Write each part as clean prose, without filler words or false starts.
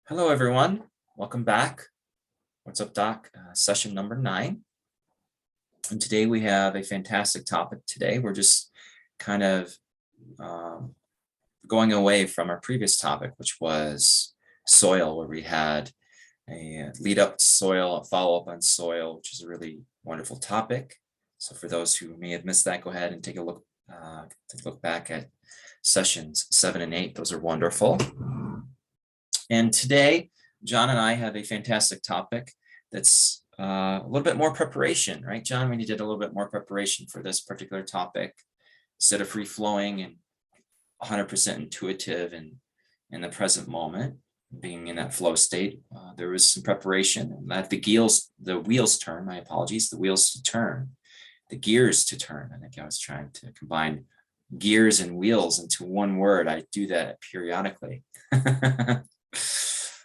Hello, everyone. Welcome back. What's up, Doc? Session number 9. And today we have a fantastic topic today. We're just kind of going away from our previous topic, which was soil, where we had a lead up to soil, a follow up on soil, which is a really wonderful topic. So for those who may have missed that, go ahead and take a look back at sessions 7 and 8. Those are wonderful. And today, John and I have a fantastic topic that's a little bit more preparation, right, John? We needed a little bit more preparation for this particular topic. Instead of free-flowing and 100% intuitive and in the present moment, being in that flow state, there was some preparation. And that the wheels turn, my apologies, the wheels to turn, the gears to turn. I think I was trying to combine gears and wheels into one word. I do that periodically.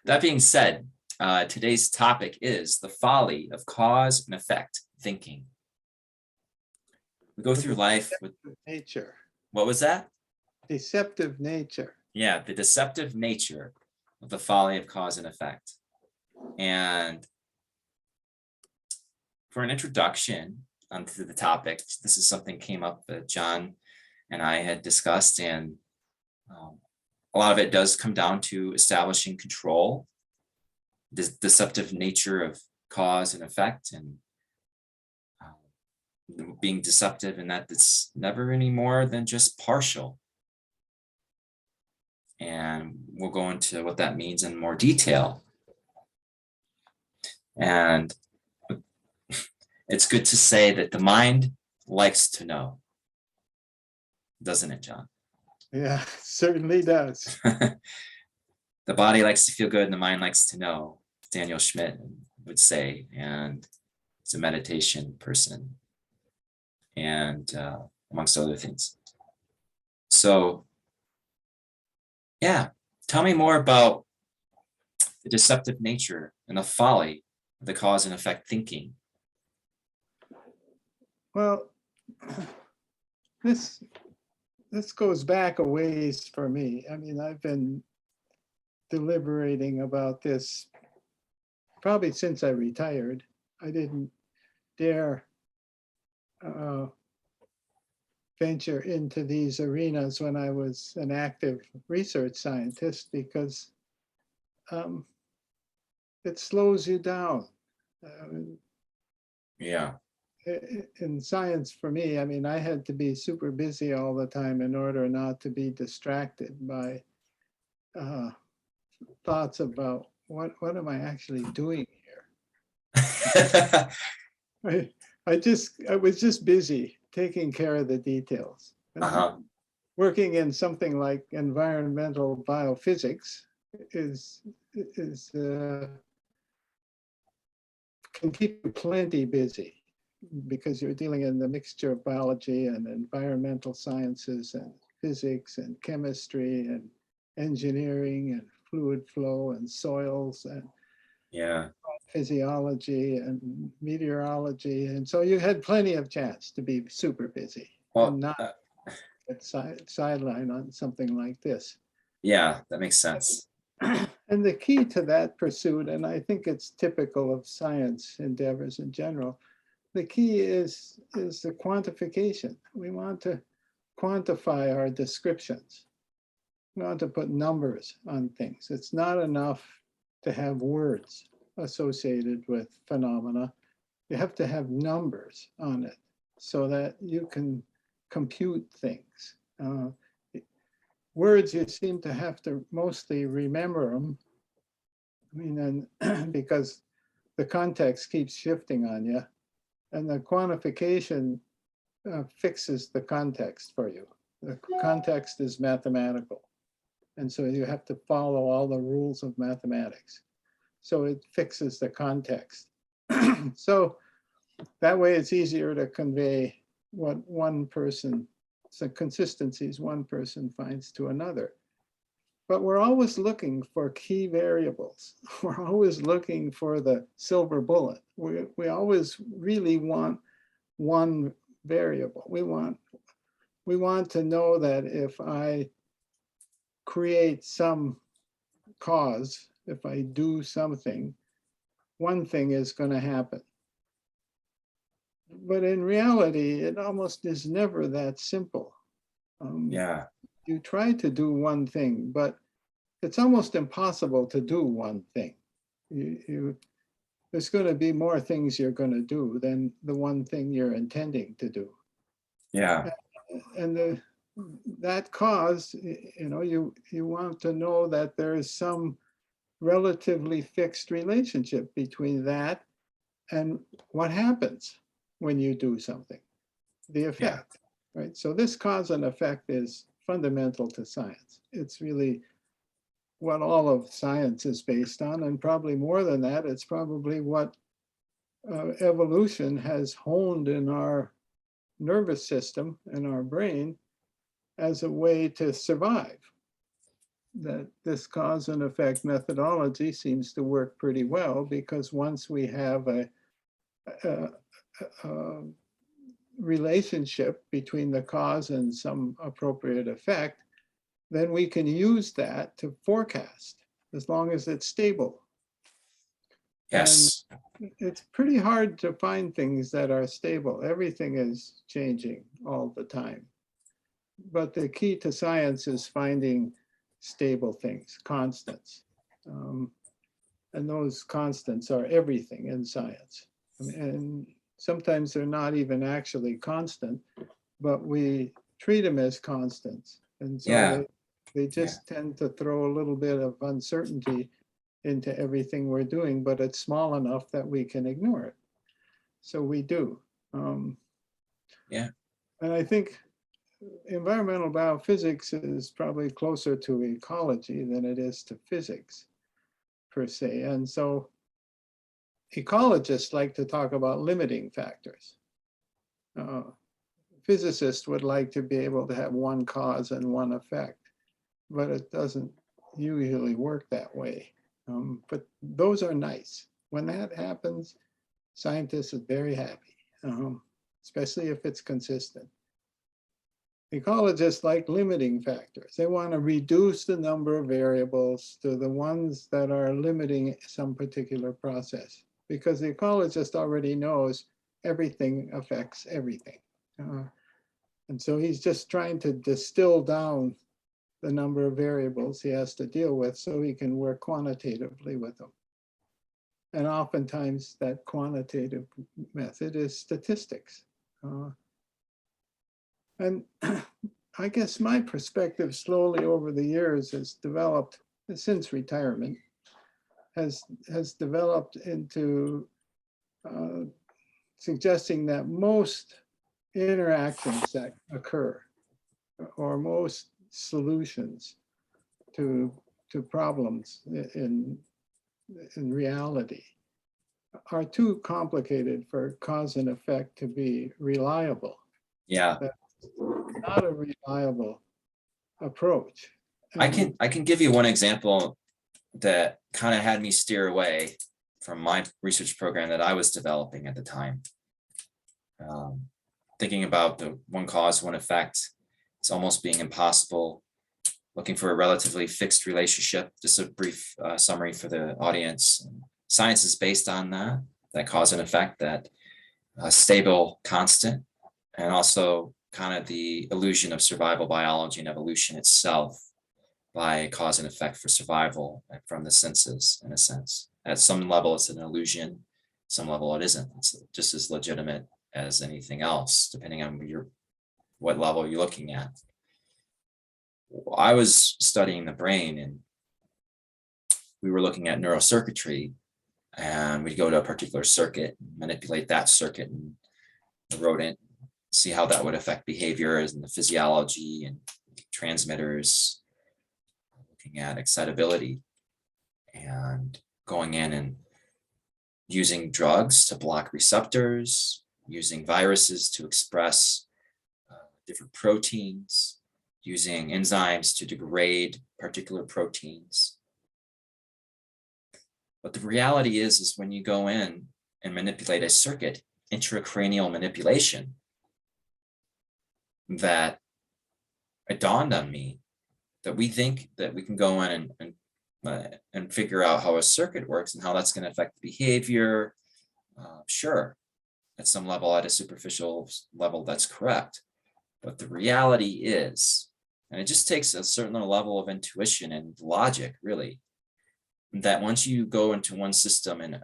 That being said, today's topic is the folly of cause and effect thinking. We go through life with nature. What was that? Deceptive nature. Yeah, the deceptive nature of the folly of cause and effect. And for an introduction onto the topic, this is something came up that John and I had discussed, and a lot of it does come down to establishing control, the deceptive nature of cause and effect, and being deceptive in that it's never any more than just partial. And we'll go into what that means in more detail. And it's good to say that the mind likes to know, doesn't it, John? Yeah, it certainly does. The body likes to feel good and the mind likes to know, Daniel Schmidt would say, and it's a meditation person, and amongst other things. So, yeah, tell me more about the deceptive nature and the folly of the cause and effect thinking. Well, this goes back a ways for me. I mean, I've been deliberating about this probably since I retired. I didn't dare venture into these arenas when I was an active research scientist because it slows you down. Yeah. In science, for me, I mean, I had to be super busy all the time in order not to be distracted by thoughts about what am I actually doing here? I was just busy taking care of the details. Working in something like environmental biophysics can keep you plenty busy, because you're dealing in the mixture of biology and environmental sciences and physics and chemistry and engineering and fluid flow and soils and physiology and meteorology. And so you had plenty of chance to be super busy and not sideline on something like this. Yeah, that makes sense. And the key to that pursuit, and I think it's typical of science endeavors in general, the key is the quantification. We want to quantify our descriptions. We want to put numbers on things. It's not enough to have words associated with phenomena. You have to have numbers on it so that you can compute things. Words, you seem to have to mostly remember them. I mean, and because the context keeps shifting on you. And the quantification fixes the context for you. The context is mathematical. And so you have to follow all the rules of mathematics. So it fixes the context. So that way it's easier to convey what one person, the consistencies one person finds to another. But we're always looking for key variables. We're always looking for the silver bullet. We always really want one variable. We want to know that if I create some cause if I do something, one thing is going to happen. But in reality, it almost is never that simple. Yeah. You try to do one thing, but it's almost impossible to do one thing. There's going to be more things you're going to do than the one thing you're intending to do. Yeah. And that cause, you want to know that there is some relatively fixed relationship between that and what happens when you do something, the Yeah. effect, right? So this cause and effect is fundamental to science. It's really what all of science is based on, and probably more than that, it's probably what evolution has honed in our nervous system and our brain as a way to survive. That this cause and effect methodology seems to work pretty well, because once we have a relationship between the cause and some appropriate effect, then we can use that to forecast as long as it's stable. And Yes. it's pretty hard to find things that are stable. Everything is changing all the time. But the key to science is finding stable things, constants. And those constants are everything in science. And sometimes they're not even actually constant, but we treat them as constants. And so Yeah. they just tend to throw a little bit of uncertainty into everything we're doing, but it's small enough that we can ignore it. So we do. Yeah. And I think environmental biophysics is probably closer to ecology than it is to physics, per se. And so ecologists like to talk about limiting factors. Physicists would like to be able to have one cause and one effect, but it doesn't usually work that way. But those are nice. When that happens, scientists are very happy, especially if it's consistent. Ecologists like limiting factors. They want to reduce the number of variables to the ones that are limiting some particular process, because the ecologist already knows everything affects everything. And so he's just trying to distill down the number of variables he has to deal with so he can work quantitatively with them. And oftentimes that quantitative method is statistics. And I guess my perspective slowly over the years has developed, since retirement, has developed into suggesting that most interactions that occur, or most solutions to problems in reality, are too complicated for cause and effect to be reliable. Yeah. That's not a reliable approach. I And can give you one example that kind of had me steer away from my research program that I was developing at the time. Thinking about the one cause, one effect, it's almost being impossible. Looking for a relatively fixed relationship. Just a brief summary for the audience. Science is based on that cause and effect, that stable constant, and also kind of the illusion of survival biology and evolution itself by cause and effect for survival from the senses, in a sense. At some level, it's an illusion. Some level, it isn't. It's just as legitimate as anything else, depending on what level you're looking at. I was studying the brain, and we were looking at neurocircuitry, and we'd go to a particular circuit, manipulate that circuit in the rodent, see how that would affect behaviors and the physiology and transmitters, looking at excitability, and going in and using drugs to block receptors, using viruses to express different proteins, using enzymes to degrade particular proteins. But the reality is when you go in and manipulate a circuit, intracranial manipulation, that it dawned on me that we think that we can go in and and figure out how a circuit works and how that's going to affect behavior. Sure, at some level, at a superficial level, that's correct. But the reality is, and it just takes a certain level of intuition and logic, really, that once you go into one system and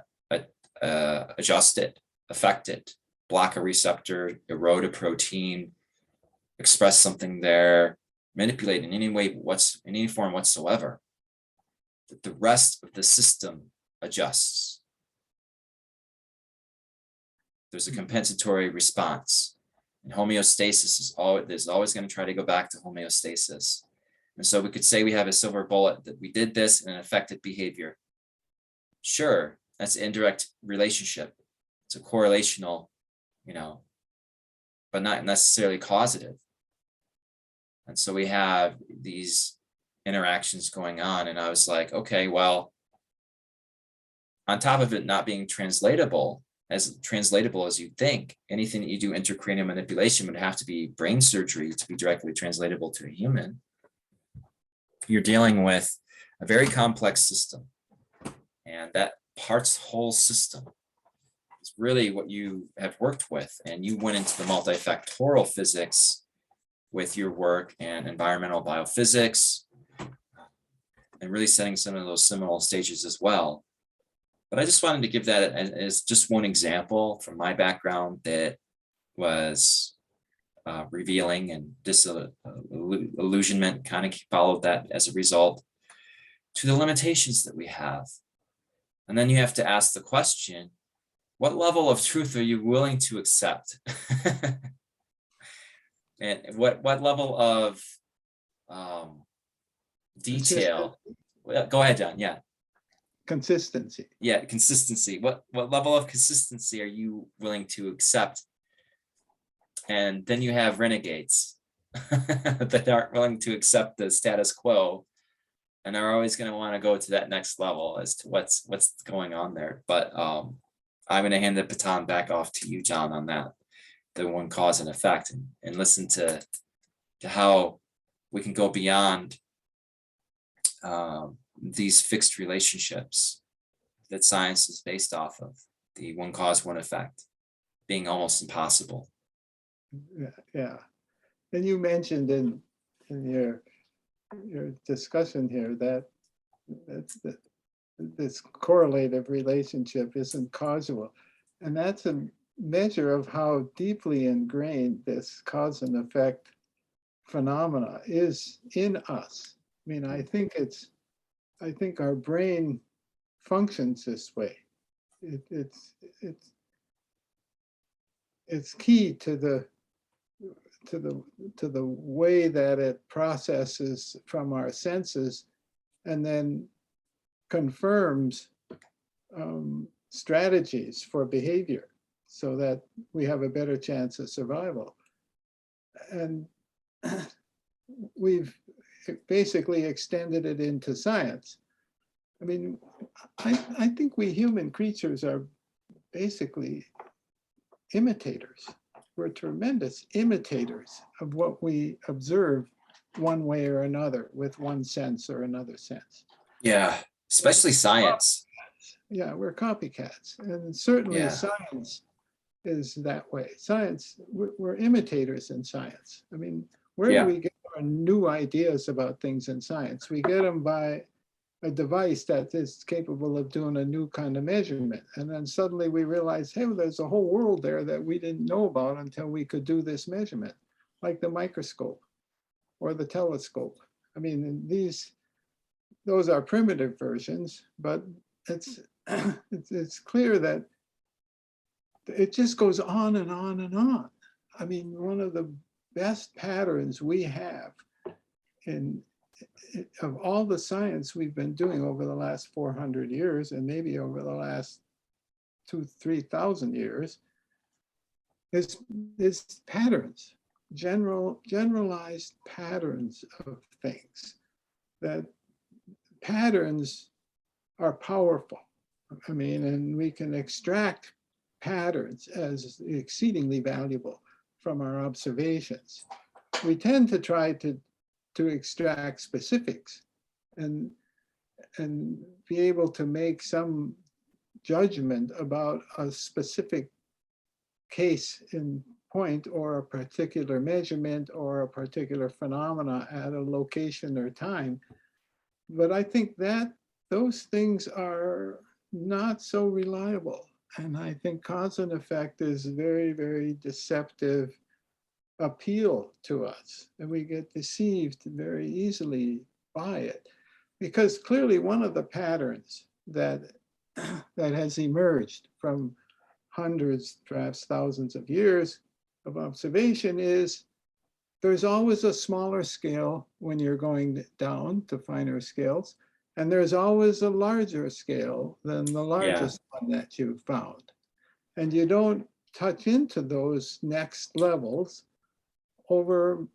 adjust it, affect it, block a receptor, erode a protein, express something there, manipulate in any way, in any form whatsoever, that the rest of the system adjusts. There's a compensatory response. And homeostasis is always going to try to go back to homeostasis. And so we could say we have a silver bullet, that we did this and it affected behavior. Sure, that's an indirect relationship. It's a correlational, but not necessarily causative. And so we have these interactions going on. And I was like, okay, well, on top of it not being translatable as you'd think, anything that you do intracranial manipulation would have to be brain surgery to be directly translatable to a human. You're dealing with a very complex system, and that part's whole system is really what you have worked with. And you went into the multifactorial physics with your work and environmental biophysics, and really setting some of those seminal stages as well. But I just wanted to give that as just one example from my background that was revealing, and disillusionment kind of followed that as a result, to the limitations that we have. And then you have to ask the question, what level of truth are you willing to accept? And what level of detail? Go ahead, John. Yeah. Consistency. Yeah, consistency. What level of consistency are you willing to accept? And then you have renegades that aren't willing to accept the status quo, and are always going to want to go to that next level as to what's going on there. But I'm going to hand the baton back off to you, John, on that, the one cause and effect, and listen to how we can go beyond these fixed relationships that science is based off of, the one cause, one effect, being almost impossible. Yeah. And you mentioned in your discussion here that this correlative relationship isn't causal. And that's a measure of how deeply ingrained this cause and effect phenomena is in us. I mean, I think our brain functions this way. It's key to the way that it processes from our senses and then confirms strategies for behavior so that we have a better chance of survival. And we've basically extended it into science. I mean, I think we human creatures are basically imitators. We're tremendous imitators of what we observe one way or another with one sense or another sense. Yeah, especially science. Yeah, we're copycats. And certainly science is that way. Science, we're imitators in science. I mean, where do we get our new ideas about things in science? We get them by a device that is capable of doing a new kind of measurement. And then suddenly we realize, hey, there's a whole world there that we didn't know about until we could do this measurement, like the microscope or the telescope. I mean, those are primitive versions, but it's clear that it just goes on and on and on. I mean, one of the best patterns we have of all the science we've been doing over the last 400 years, and maybe over the last 2,000-3,000 years, is patterns, generalized patterns of things. That patterns are powerful. I mean, and we can extract patterns as exceedingly valuable from our observations. We tend to try to extract specifics, and and be able to make some judgment about a specific case in point or a particular measurement or a particular phenomena at a location or time. But I think that those things are not so reliable. And I think cause and effect is very, very deceptive appeal to us. And we get deceived very easily by it. Because clearly one of the patterns that, that has emerged from hundreds, perhaps thousands of years of observation is there's always a smaller scale when you're going down to finer scales. And there's always a larger scale than the Yeah. largest one that you've found. And you don't touch into those next levels over,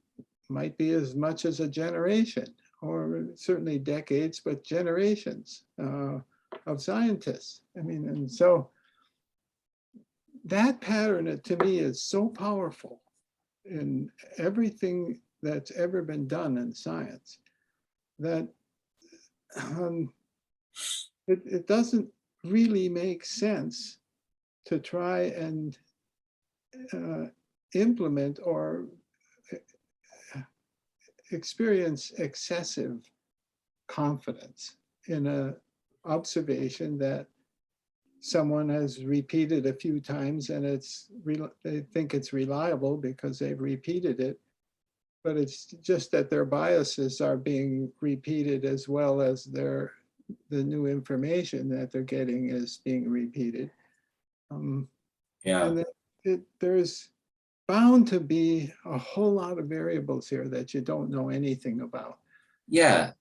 might be as much as a generation, or certainly decades, but generations of scientists. I mean, and so that pattern to me is so powerful in everything that's ever been done in science that it doesn't really make sense to try and implement or experience excessive confidence in an observation that someone has repeated a few times and they think it's reliable because they've repeated it, but it's just that their biases are being repeated as well as the new information that they're getting is being repeated. Yeah. And there's bound to be a whole lot of variables here that you don't know anything about. Yeah.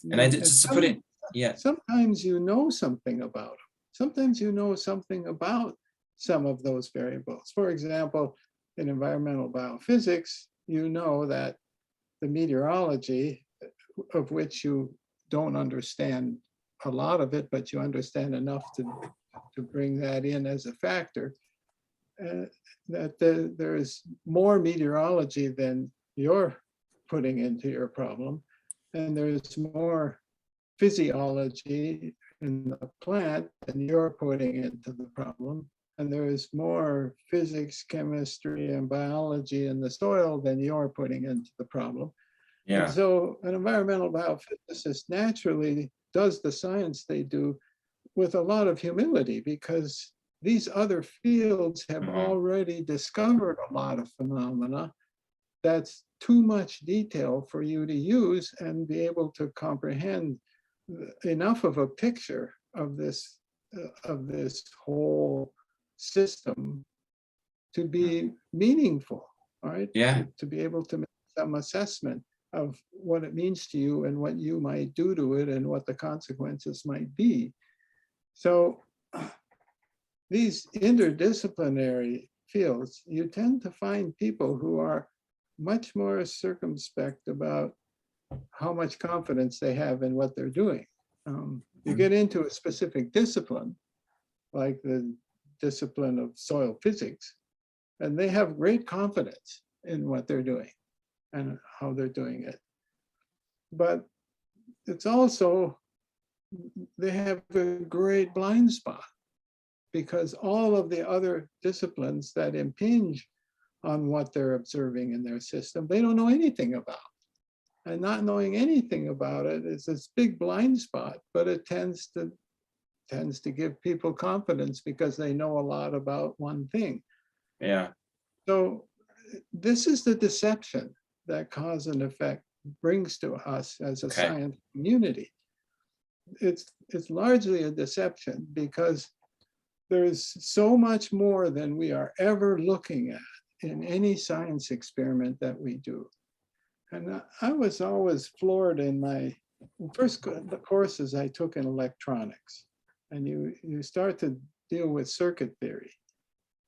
And I did And just to put it, yeah. sometimes you know something about them. Sometimes you know something about some of those variables. For example, in environmental biophysics, you know that the meteorology, of which you don't understand a lot of it, but you understand enough to bring that in as a factor, that there is more meteorology than you're putting into your problem, and there's more physiology in the plant than you're putting into the problem. And there is more physics, chemistry, and biology in the soil than you're putting into the problem. And Yeah. so an environmental biophysicist naturally does the science they do with a lot of humility, because these other fields have already discovered a lot of phenomena that's too much detail for you to use and be able to comprehend enough of a picture of this whole system to be meaningful, all right? Yeah. To be able to make some assessment of what it means to you and what you might do to it and what the consequences might be. So these interdisciplinary fields, you tend to find people who are much more circumspect about how much confidence they have in what they're doing. You get into a specific discipline, like the discipline of soil physics, and they have great confidence in what they're doing and how they're doing it. But it's also, they have a great blind spot, because all of the other disciplines that impinge on what they're observing in their system, they don't know anything about. And not knowing anything about it is this big blind spot, but it tends to give people confidence because they know a lot about one thing. Yeah. So this is the deception that cause and effect brings to us as a science community. It's largely a deception because there's so much more than we are ever looking at in any science experiment that we do. And I was always floored in my first courses I took in electronics. And you start to deal with circuit theory.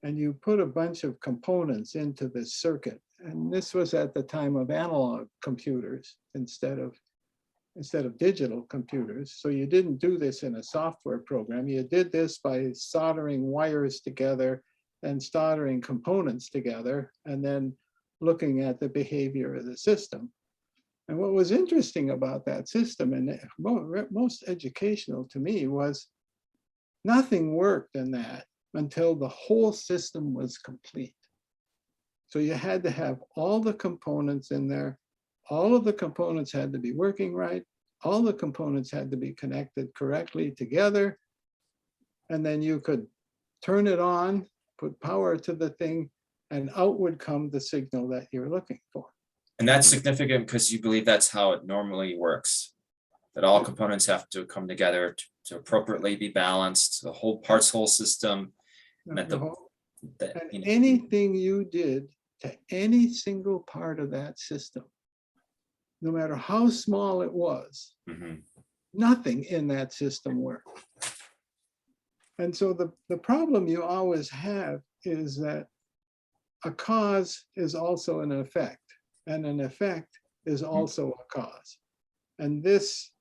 And you put a bunch of components into this circuit. And this was at the time of analog computers instead of digital computers. So you didn't do this in a software program. You did this by soldering wires together and soldering components together, and then looking at the behavior of the system. And what was interesting about that system, and most educational to me, was nothing worked in that until the whole system was complete. So you had to have all the components in there. All of the components had to be working right. All the components had to be connected correctly together. And then you could turn it on, put power to the thing, and out would come the signal that you're looking for. And that's significant because you believe that's how it normally works, that all components have to come together to appropriately be balanced, the whole whole system. And that And anything you did to any single part of that system, no matter how small it was, nothing in that system worked. And so the problem you always have is that a cause is also an effect, and an effect is also a cause. And this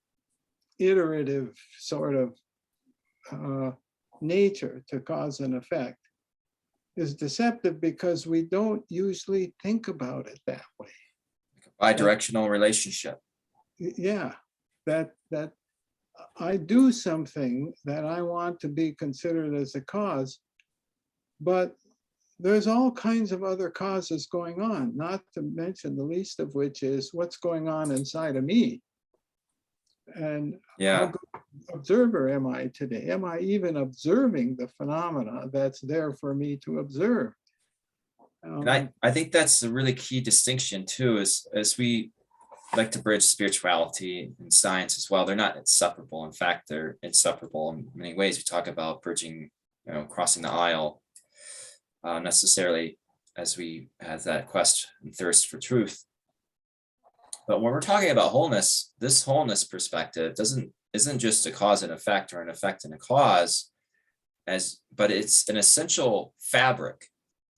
iterative sort of nature to cause and effect is deceptive because we don't usually think about it that way. Bidirectional relationship. Yeah, that I do something that I want to be considered as a cause, but there's all kinds of other causes going on, not to mention the least of which is what's going on inside of me. And how good observer am I today? Am I even observing the phenomena that's there for me to observe? And I think that's a really key distinction too, is as we like to bridge spirituality and science as well. They're not inseparable. In fact, they're inseparable in many ways. We talk about bridging, crossing the aisle necessarily as we have that quest and thirst for truth. But when we're talking about wholeness, this wholeness perspective isn't just a cause and effect or an effect and a cause, but it's an essential fabric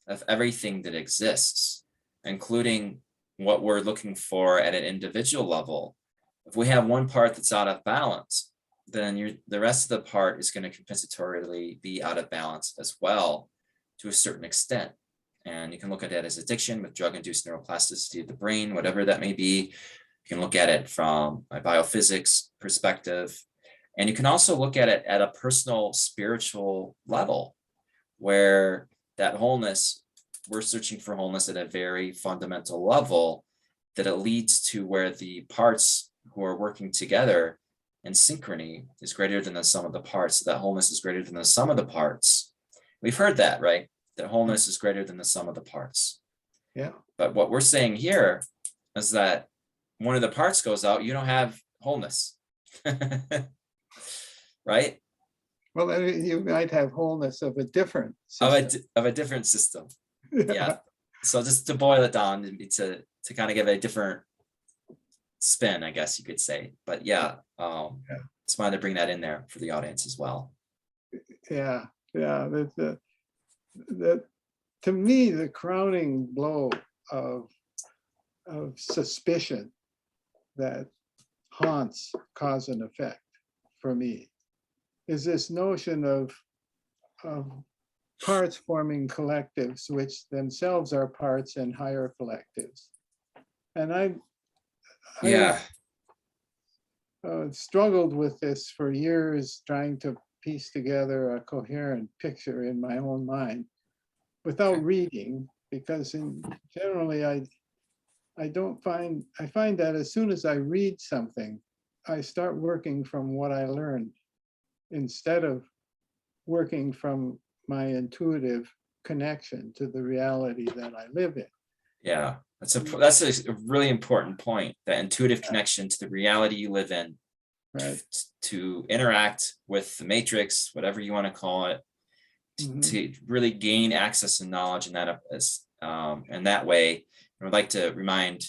of everything that exists, including what we're looking for at an individual level. If we have one part that's out of balance, then the rest of the part is going to compensatorily be out of balance as well to a certain extent. And you can look at it as addiction with drug-induced neuroplasticity of the brain, whatever that may be. You can look at it from a biophysics perspective. And you can also look at it at a personal spiritual level, where that wholeness, we're searching for wholeness at a very fundamental level, that it leads to where the parts who are working together in synchrony is greater than the sum of the parts. So that wholeness is greater than the sum of the parts. We've heard that, right? That wholeness is greater than the sum of the parts. Yeah. But what we're saying here is that one of the parts goes out, you don't have wholeness. Right? Well, you might have wholeness of a different system. Of a different system. Yeah. So just to boil it down to kind of give a different spin, I guess you could say. But yeah, it's fine to bring that in there for the audience as well. Yeah. That to me, the crowning blow of suspicion that haunts cause and effect for me is this notion of parts forming collectives, which themselves are parts in higher collectives. And I struggled with this for years, trying to piece together a coherent picture in my own mind without reading, because generally I find that as soon as I read something, I start working from what I learned instead of working from my intuitive connection to the reality that I live in. Yeah, that's a really important point, that intuitive connection to the reality you live in, right? To interact with the matrix, whatever you want to call it, to really gain access and knowledge in that way. I would like to remind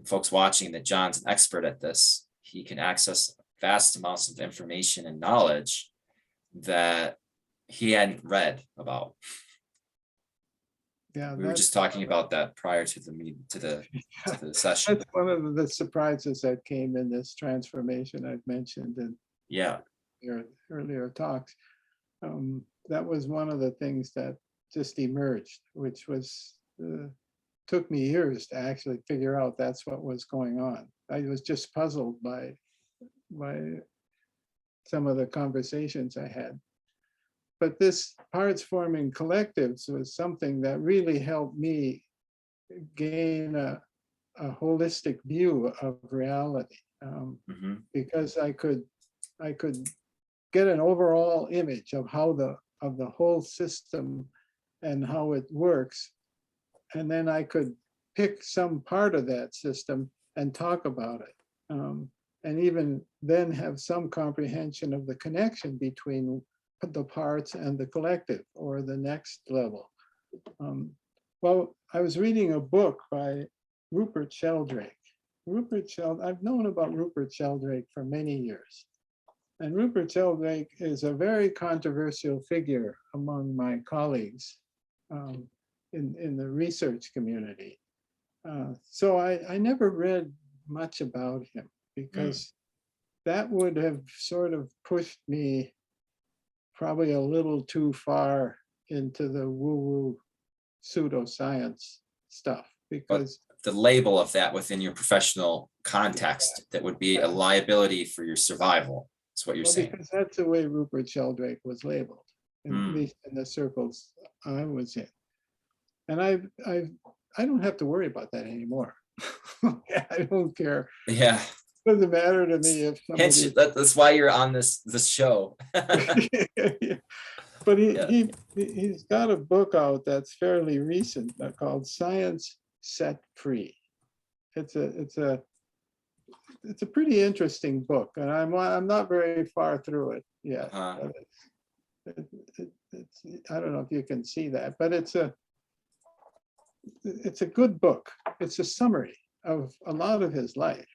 folks watching that John's an expert at this. He can access vast amounts of information and knowledge that he hadn't read about. Yeah, we were just talking about that prior to the session. That's one of the surprises that came in this transformation I've mentioned in your earlier talks. That was one of the things that just emerged, which was took me years to actually figure out that's what was going on. I was just puzzled by some of the conversations I had. But this parts forming collectives was something that really helped me gain a holistic view of reality, because I could get an overall image of how the whole system and how it works, and then I could pick some part of that system and talk about it, and even then have some comprehension of the connection between the parts and the collective, or the next level. Well, I was reading a book by Rupert Sheldrake. I've known about Rupert Sheldrake for many years. And Rupert Sheldrake is a very controversial figure among my colleagues in the research community. So I never read much about him, because that would have sort of pushed me probably a little too far into the woo-woo pseudoscience stuff, because the label of that within your professional context, that would be a liability for your survival. That's what you're saying. because that's the way Rupert Sheldrake was labeled, at least in the circles I was in. And I don't have to worry about that anymore. I don't care. Yeah. It doesn't matter to me if somebody. That's why you're on this show. But he's got a book out that's fairly recent called Science Set Free. It's a pretty interesting book, and I'm not very far through it yet. Uh-huh. I don't know if you can see that, but it's a good book. It's a summary of a lot of his life.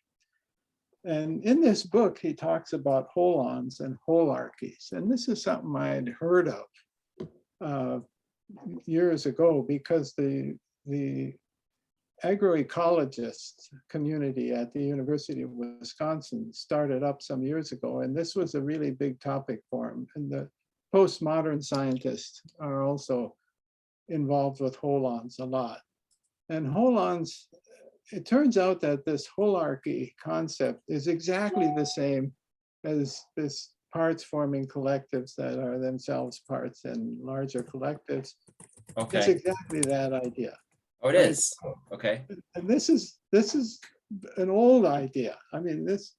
And in this book, he talks about holons and holarchies. And this is something I had heard of years ago, because the agroecologist community at the University of Wisconsin started up some years ago. And this was a really big topic for him. And the postmodern scientists are also involved with holons a lot. And holons, it turns out that this holarchy concept is exactly the same as this parts forming collectives that are themselves parts in larger collectives. Okay. It's exactly that idea. Oh, it is. Okay. And this is an old idea. I mean, this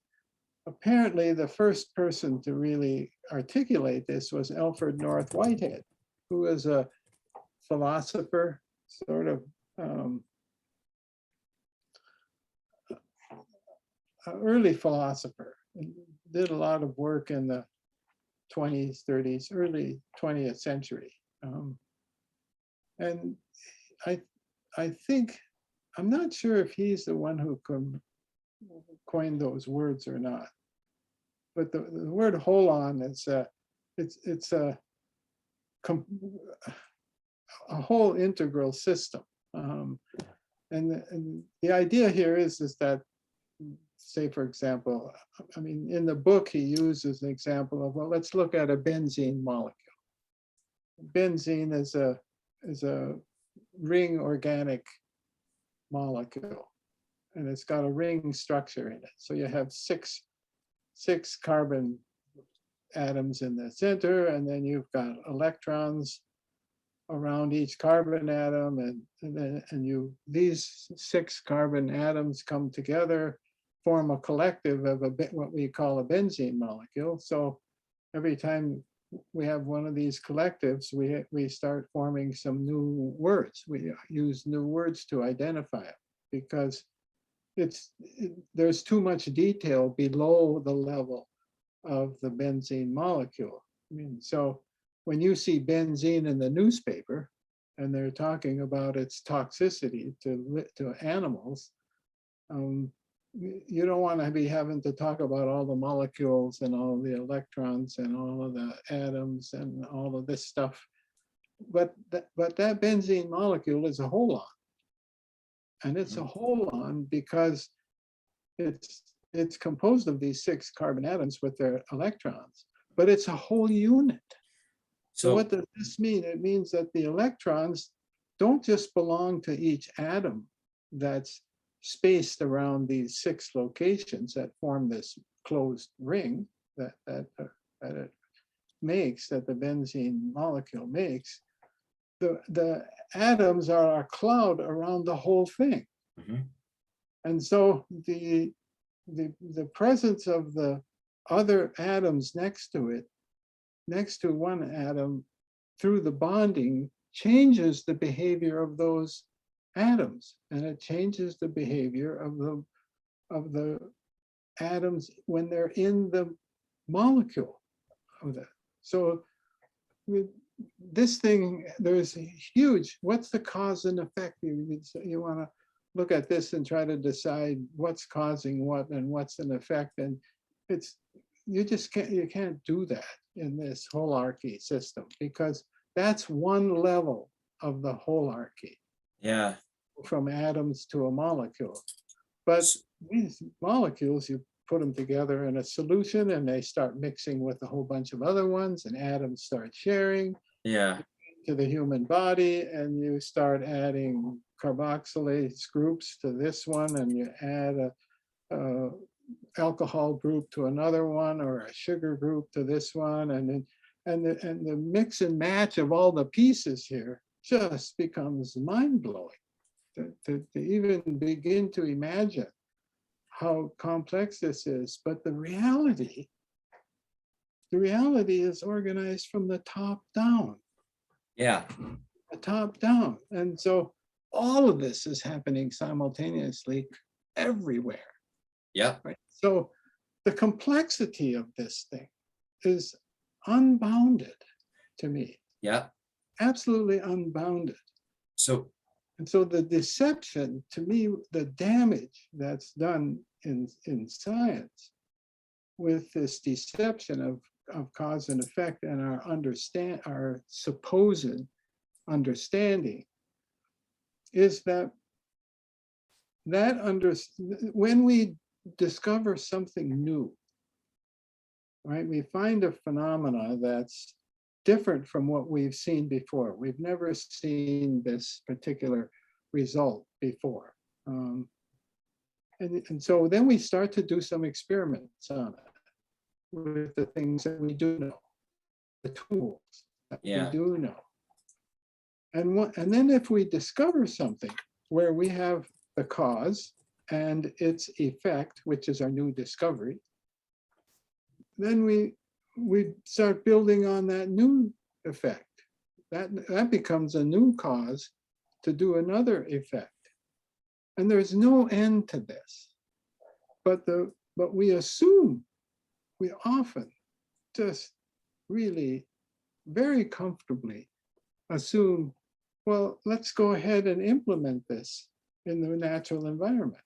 apparently the first person to really articulate this was Alfred North Whitehead, who is a philosopher, sort of early philosopher, and did a lot of work in the 20s, 30s, early 20th century. And I think, I'm not sure if he's the one who coined those words or not, but the word holon is it's a whole integral system. And the idea here is that, say, for example, I mean, in the book, he uses an example of, well, let's look at a benzene molecule. Benzene is a ring organic molecule, and it's got a ring structure in it. So you have six carbon atoms in the center, and then you've got electrons around each carbon atom, and these 6 carbon atoms come together, form a collective of what we call a benzene molecule. So every time we have one of these collectives, we start forming some new words. We use new words to identify it, because there's too much detail below the level of the benzene molecule. I mean, so when you see benzene in the newspaper and they're talking about its toxicity to animals, you don't want to be having to talk about all the molecules and all the electrons and all of the atoms and all of this stuff. But that benzene molecule is a holon. And it's a holon because it's composed of these 6 carbon atoms with their electrons, but it's a whole unit. So what does this mean? It means that the electrons don't just belong to each atom that's spaced around these 6 locations that form this closed ring that it makes, that the benzene molecule makes, the atoms are a cloud around the whole thing. Mhm. And so the presence of the other atoms next to it, next to one atom, through the bonding, changes the behavior of those atoms, and it changes the behavior of the atoms when they're in the molecule of that. So with this thing, there's a huge, what's the cause and effect? You want to look at this and try to decide what's causing what and what's an effect. And it's, you can't do that in this holarchy system, because that's one level of the holarchy, Yeah. from atoms to a molecule. But these molecules, you put them together in a solution and they start mixing with a whole bunch of other ones, and atoms start sharing Yeah. to the human body, and you start adding carboxylase groups to this one, and you add a alcohol group to another one, or a sugar group to this one, and then the mix and match of all the pieces here just becomes mind-blowing to even begin to imagine how complex this is. But the reality is organized from the top down. Yeah. The top down. And so all of this is happening simultaneously everywhere. Yep. Right? So the complexity of this thing is unbounded to me, Yep. absolutely unbounded. So And so the deception, to me, the damage that's done in science with this deception of cause and effect, and our supposed understanding, is that when we discover something new, right, we find a phenomena that's different from what we've seen before. We've never seen this particular result before. And so then we start to do some experiments on it with the things that we do know, the tools that we yeah. do know. And then if we discover something where we have the cause and its effect, which is our new discovery, then we start building on that new effect. That becomes a new cause to do another effect. And there's no end to this. But we assume, we often just really very comfortably assume, well, let's go ahead and implement this in the natural environment.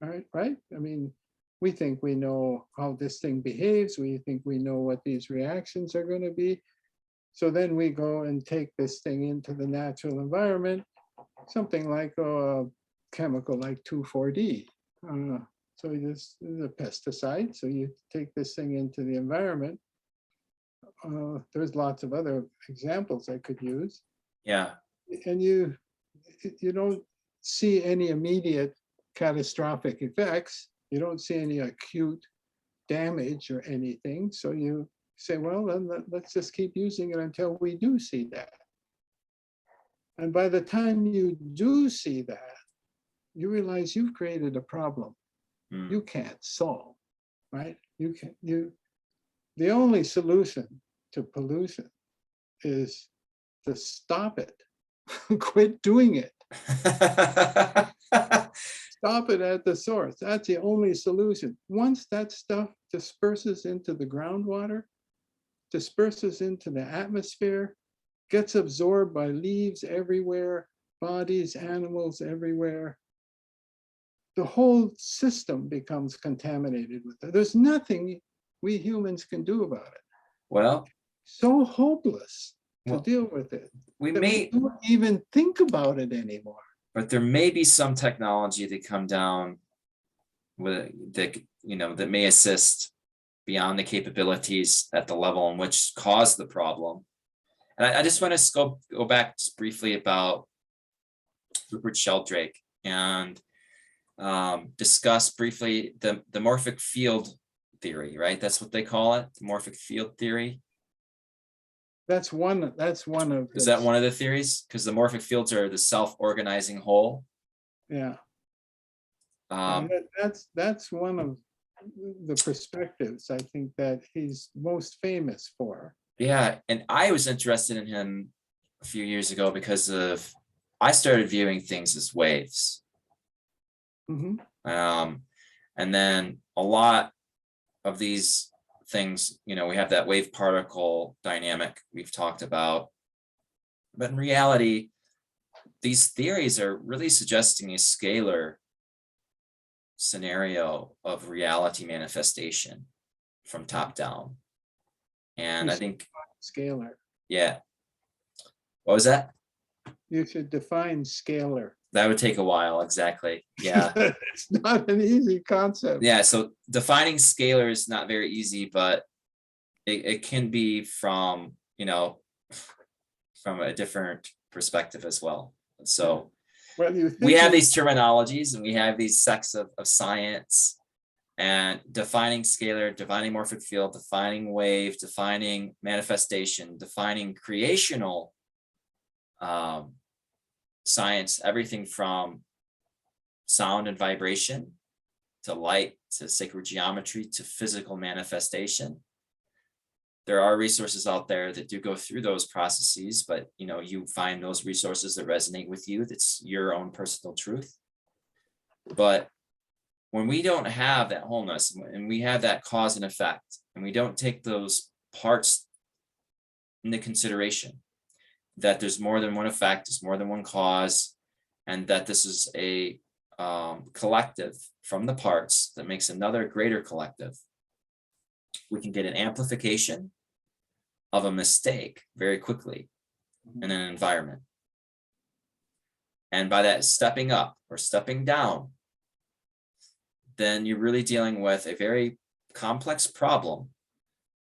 All right, right? I mean, we think we know how this thing behaves. We think we know what these reactions are going to be. So then we go and take this thing into the natural environment, something like a chemical like 2,4-D. So this is a pesticide. So you take this thing into the environment. There's lots of other examples I could use. Yeah. And you don't see any immediate catastrophic effects. You don't see any acute damage or anything. So you say, well, then let's just keep using it until we do see that. And by the time you do see that, you realize you've created a problem you can't solve, right? The only solution to pollution is to stop it. Quit doing it. Stop it at the source. That's the only solution. Once that stuff disperses into the groundwater, disperses into the atmosphere, gets absorbed by leaves everywhere, bodies, animals everywhere, the whole system becomes contaminated with it. There's nothing we humans can do about it. Well, So hopeless to well, deal with it we that may, we don't even think about it anymore. but there may be some technology that come down with that, that may assist beyond the capabilities at the level in which caused the problem. And I just want to go back just briefly about Rupert Sheldrake. And discuss briefly the morphic field theory, right? That's what they call it, the morphic field theory. That's one of Is that the, one of the theories? Because the morphic fields are the self-organizing whole. yeah. Um, That's one of the perspectives I think that he's most famous for. yeah, and I was interested in him a few years ago because of I started viewing things as waves. Mhm. And then a lot of these things, we have that wave particle dynamic we've talked about. But in reality, these theories are really suggesting a scalar scenario of reality manifestation from top down. And You I should think, define scalar. yeah, what was that? You should define scalar. That would take a while, exactly. Yeah. It's not an easy concept. Yeah, so defining scalar is not very easy, but it can be from, from a different perspective as well. So Well, you we think have these terminologies and we have these sects of science, and defining scalar, defining morphic field, defining wave, defining manifestation, defining creational science, everything from sound and vibration to light to sacred geometry to physical manifestation. There are resources out there that do go through those processes, but you find those resources that resonate with you. That's your own personal truth. But when we don't have that wholeness and we have that cause and effect, and we don't take those parts into consideration, that there's more than one effect, there's more than one cause, and that this is a collective from the parts that makes another greater collective, we can get an amplification of a mistake very quickly in an environment. And by that stepping up or stepping down, then you're really dealing with a very complex problem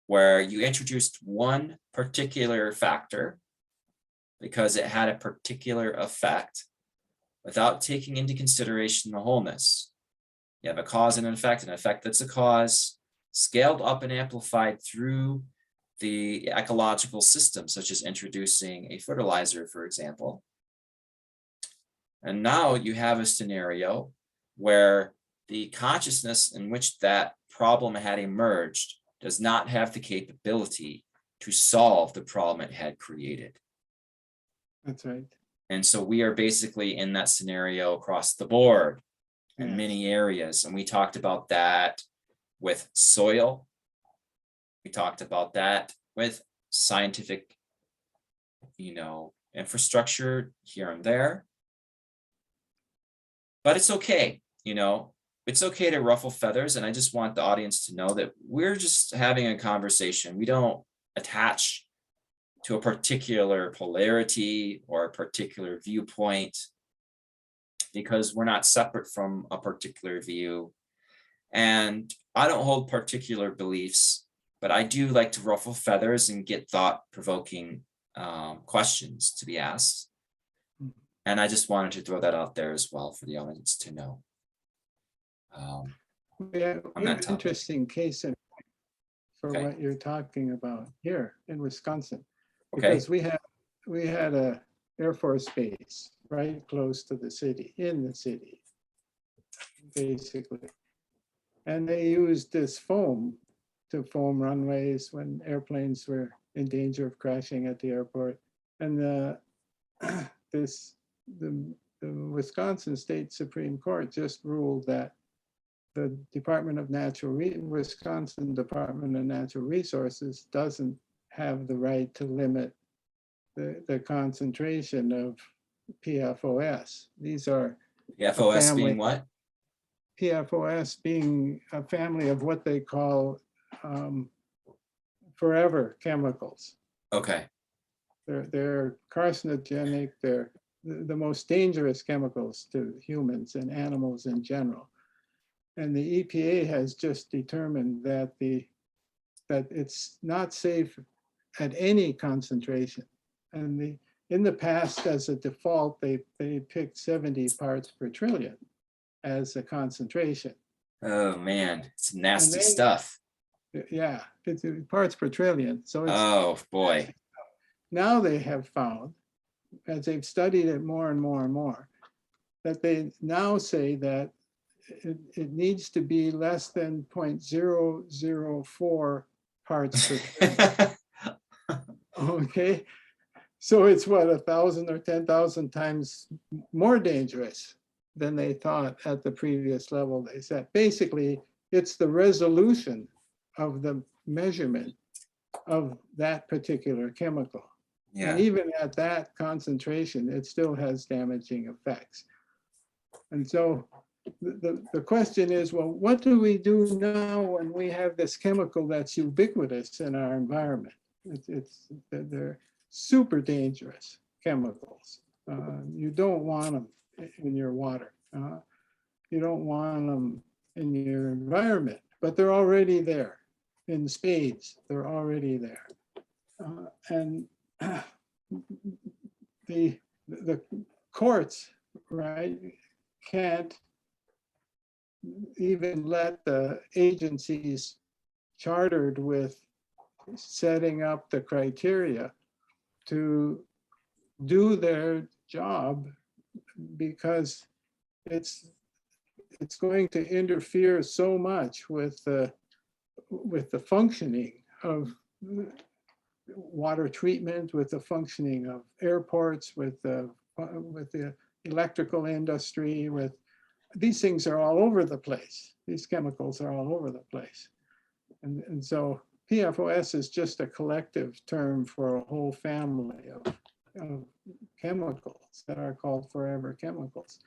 where you introduced one particular factor because it had a particular effect without taking into consideration the wholeness. You have a cause and an effect that's a cause, scaled up and amplified through the ecological system, such as introducing a fertilizer, for example. And now you have a scenario where the consciousness in which that problem had emerged does not have the capability to solve the problem it had created. That's right. And so we are basically in that scenario across the board in Yes. many areas. And we talked about that with soil. We talked about that with scientific, infrastructure here and there. But it's okay, it's okay to ruffle feathers. And I just want the audience to know that we're just having a conversation. We don't attach to a particular polarity or a particular viewpoint because we're not separate from a particular view. And I don't hold particular beliefs, but I do like to ruffle feathers and get thought-provoking questions to be asked. And I just wanted to throw that out there as well for the audience to know. We have On that an topic. interesting case for Okay. what you're talking about here in Wisconsin, Okay. because we had a Air Force base right close to the city, in the city, basically. And they used this foam to foam runways when airplanes were in danger of crashing at the airport. And the Wisconsin State Supreme Court just ruled that the Wisconsin Department of Natural Resources doesn't have the right to limit the concentration of PFOS. These are FOS family- being what? PFOS being a family of what they call forever chemicals. Okay. They're carcinogenic. They're the most dangerous chemicals to humans and animals in general. And the EPA has just determined that it's not safe at any concentration. And in the past, as a default, they picked 70 parts per trillion. as the concentration. Oh man, it's And nasty then, stuff. yeah, it's parts per trillion. So it's Oh boy. now they have found, as they've studied it more and more and more, that they now say that it needs to be less than 0.004 parts per trillion. Okay, so it's what, 1,000 or 10,000 times more dangerous than they thought at the previous level they set. Basically, it's the resolution of the measurement of that particular chemical. And Yeah. even at that concentration, it still has damaging effects. And so the question is, well, what do we do now when we have this chemical that's ubiquitous in our environment? They're super dangerous chemicals. You don't want them in your water. You don't want them in your environment, but they're already there in spades. They're already there. And the courts, right, can't even let the agencies chartered with setting up the criteria to do their job, because it's going to interfere so much with the functioning of water treatment, with the functioning of airports, with the electrical industry, with these things are all over the place. These chemicals are all over the place. And so PFOS is just a collective term for a whole family of chemicals that are called forever chemicals.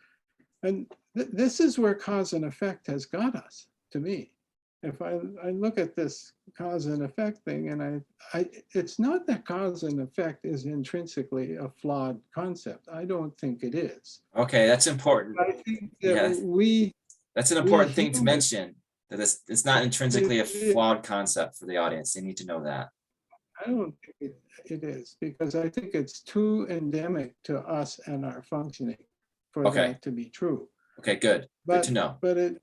And this is where cause and effect has got us, to me. If I look at this cause and effect thing, and it's not that cause and effect is intrinsically a flawed concept. I don't think it is. Okay, that's important. I think that Yeah, that's an important thing to humans, mention. That it's not intrinsically a flawed concept for the audience. They need to know that. I don't think it is, because I think it's too endemic to us and our functioning for Okay. that to be true. Okay, good. Good to know. But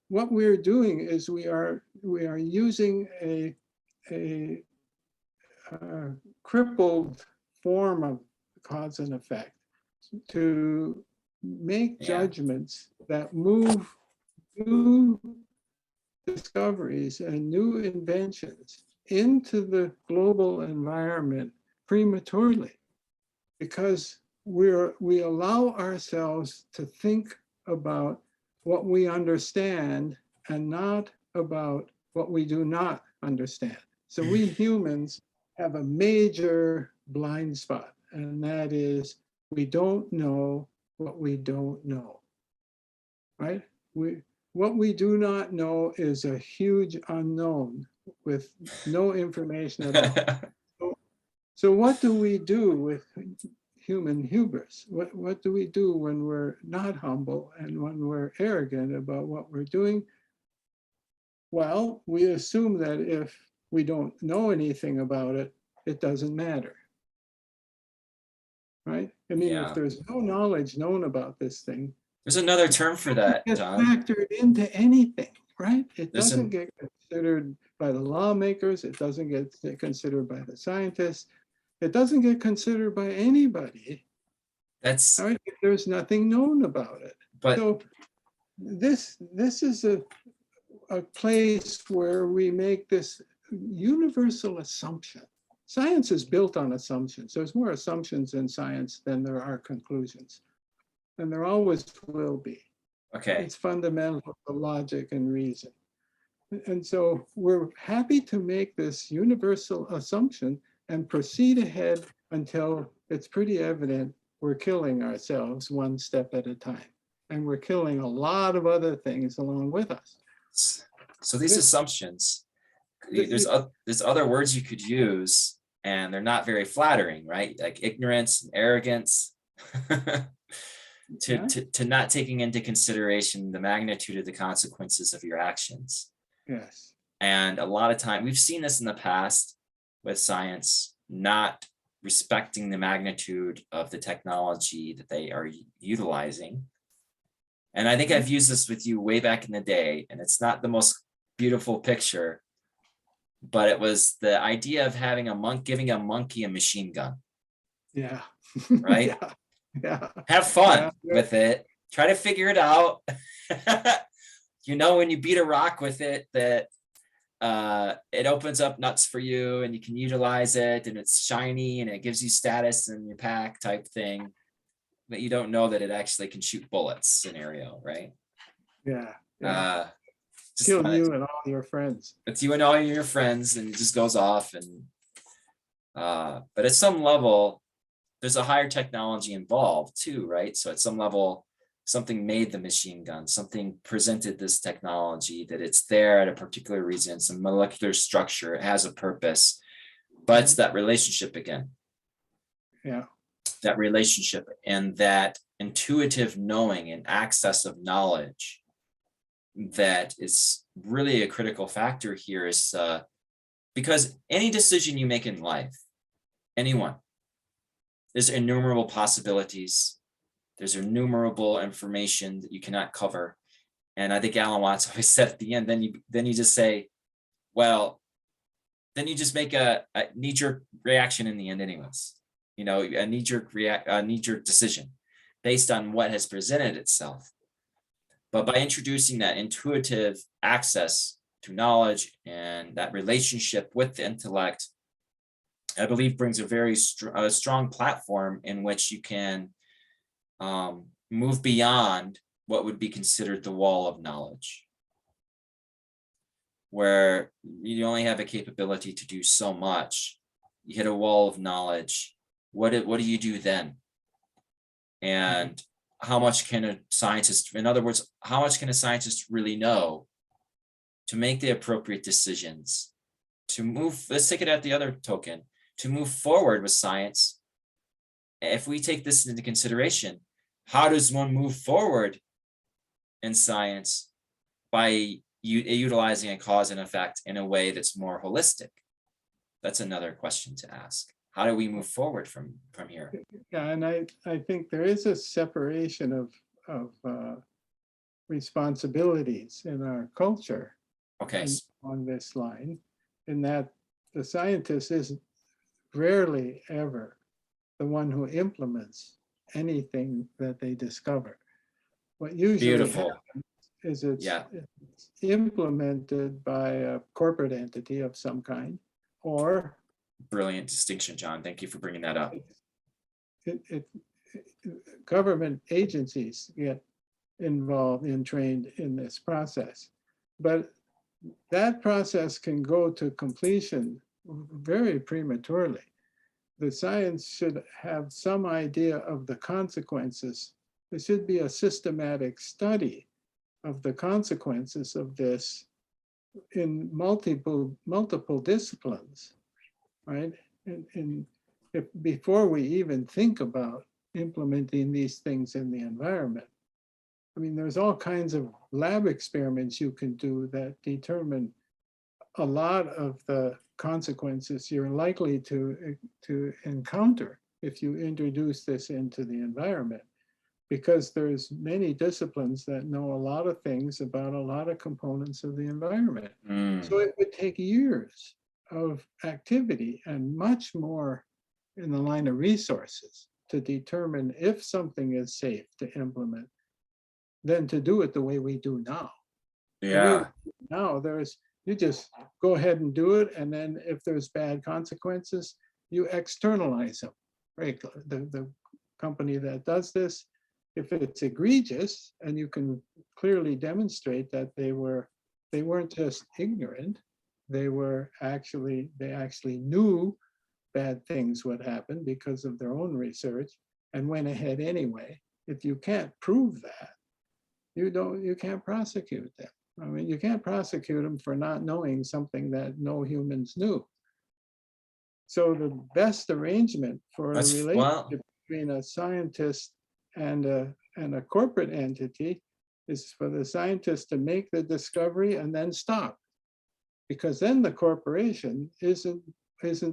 what we're doing is we are using a crippled form of cause and effect to make judgments that move new discoveries and new inventions into the global environment prematurely, because we allow ourselves to think about what we understand and not about what we do not understand. So we humans have a major blind spot, and that is we don't know what we don't know, right? What we do not know is a huge unknown with no information at all. So what do we do with human hubris? What do we do when we're not humble and when we're arrogant about what we're doing? Well, we assume that if we don't know anything about it, it doesn't matter, right? I mean, if there's no knowledge known about this thing, there's another term for that, it John. factored into anything, right? It doesn't get considered by the lawmakers. It doesn't get considered by the scientists. It doesn't get considered by anybody. That's right? There's nothing known about it. But so this is a place where we make this universal assumption. Science is built on assumptions. There's more assumptions in science than there are conclusions. And there always will be. okay. It's fundamental to logic and reason. And so we're happy to make this universal assumption and proceed ahead until it's pretty evident we're killing ourselves one step at a time. And we're killing a lot of other things along with us. So these assumptions, there's other words you could use, and they're not very flattering, right? Like ignorance and arrogance. to not taking into consideration the magnitude of the consequences of your actions. Yes. And a lot of time, we've seen this in the past with science not respecting the magnitude of the technology that they are utilizing. And I think I've used this with you way back in the day, and it's not the most beautiful picture, but it was the idea of having giving a monkey a machine gun, Yeah. right? Yeah. Yeah. Have Yeah. fun with it. Try to figure it out. When you beat a rock with it, that it opens up nuts for you and you can utilize it, and it's shiny and it gives you status in your pack type thing. But you don't know that it actually can shoot bullets scenario, right? Yeah. Yeah. Uh, just Kill fun. you and all your friends. It's you and all your friends, and it just goes off. And but at some level, there's a higher technology involved too, right? So at some level, something made the machine gun, something presented this technology, that it's there at a particular reason, it's a molecular structure, it has a purpose, but it's that relationship again. Yeah. That relationship and that intuitive knowing and access of knowledge that is really a critical factor here, is because any decision you make in life, anyone, there's innumerable possibilities. There's innumerable information that you cannot cover. And I think Alan Watts always said at the end, then you just say, well, then you just make a knee-jerk reaction in the end anyways. A knee-jerk decision based on what has presented itself. But by introducing that intuitive access to knowledge and that relationship with the intellect, I believe brings a very strong platform in which you can move beyond what would be considered the wall of knowledge, where you only have a capability to do so much. You hit a wall of knowledge. What do you do then? And how much can a scientist, in other words, how much can a scientist really know to make the appropriate decisions, to move, let's take it at the other token, to move forward with science? If we take this into consideration, how does one move forward in science by utilizing a cause and effect in a way that's more holistic? That's another question to ask. How do we move forward from here? Yeah, and I think there is a separation of responsibilities in our culture. Okay. On this line, in that the scientist is rarely ever the one who implements anything that they discover. What usually happens is it's implemented by a corporate entity of some kind, or brilliant distinction, John. Thank you for bringing that up. Government agencies get involved and trained in this process, but that process can go to completion very prematurely. The science should have some idea of the consequences. There should be a systematic study of the consequences of this in multiple disciplines, right? And if before we even think about implementing these things in the environment. I mean, there's all kinds of lab experiments you can do that determine a lot of the consequences you're likely to encounter if you introduce this into the environment, because there's many disciplines that know a lot of things about a lot of components of the environment. So it would take years of activity and much more in the line of resources to determine if something is safe to implement than to do it the way we do now. Yeah. Now you just go ahead and do it, and then if there's bad consequences, you externalize them. Right? The company that does this, if it's egregious, and you can clearly demonstrate that they weren't just ignorant, they actually knew bad things would happen because of their own research and went ahead anyway. If you can't prove that, you can't prosecute them. I mean, you can't prosecute them for not knowing something that no humans knew. So the best arrangement for a relationship between a scientist and a corporate entity is for the scientist to make the discovery and then stop, because then the corporation isn't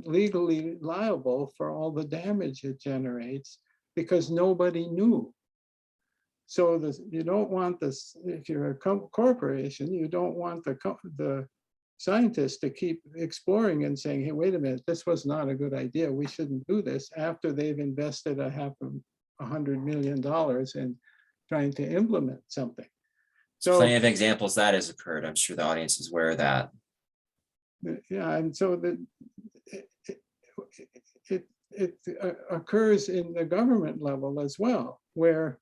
legally liable for all the damage it generates because nobody knew. So this, you don't want this, if you're a corporation, you don't want the scientists to keep exploring and saying, hey, wait a minute, this was not a good idea. We shouldn't do this after they've invested $100 million in trying to implement something. So Plenty of examples that has occurred. I'm sure the audience is aware of that. yeah, and so it occurs in the government level as well, where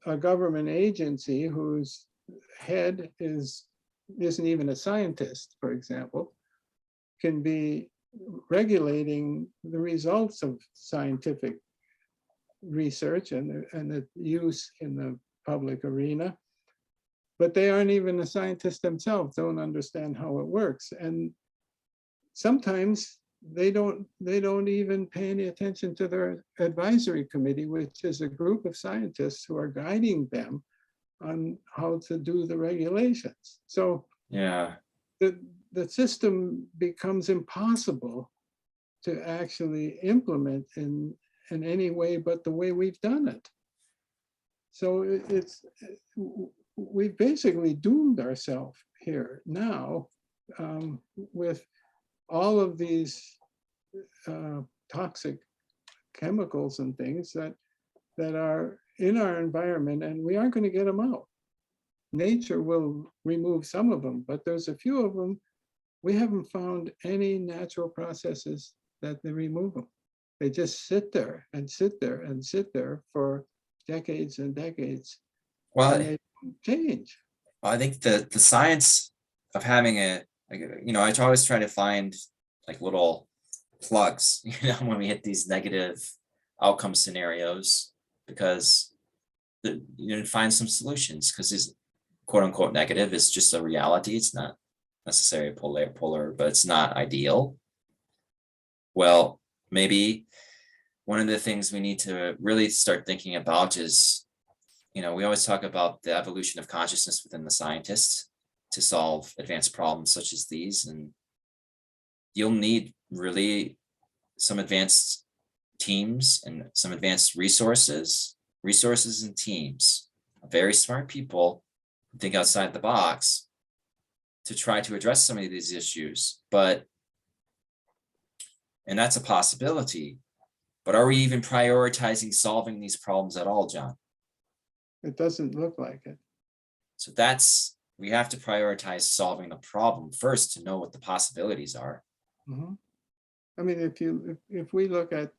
a government agency whose head isn't even a scientist, for example, can be regulating the results of scientific research and the use in the public arena. But they aren't even a scientist themselves, don't understand how it works. And sometimes they don't even pay any attention to their advisory committee, which is a group of scientists who are guiding them on how to do the regulations. So Yeah. the system becomes impossible to actually implement in any way but the way we've done it. So we've basically doomed ourselves here now with all of these toxic chemicals and things that are in our environment, and we aren't going to get them out. Nature will remove some of them, but there's a few of them. We haven't found any natural processes that they remove them. They just sit there and sit there and sit there for decades and decades, Well, and they don't change. I think the science of having a, like, I always try to find like little plugs, when we hit these negative outcome scenarios, because find some solutions, because this quote unquote negative is just a reality. It's not necessarily polar, but it's not ideal. Well, maybe one of the things we need to really start thinking about is, we always talk about the evolution of consciousness within the scientists to solve advanced problems such as these. And you'll need really some advanced teams and some advanced resources and teams, very smart people who think outside the box to try to address some of these issues. And that's a possibility, but are we even prioritizing solving these problems at all, John? It doesn't look like it. So we have to prioritize solving the problem first to know what the possibilities are. Mm-hmm. I mean, if we look at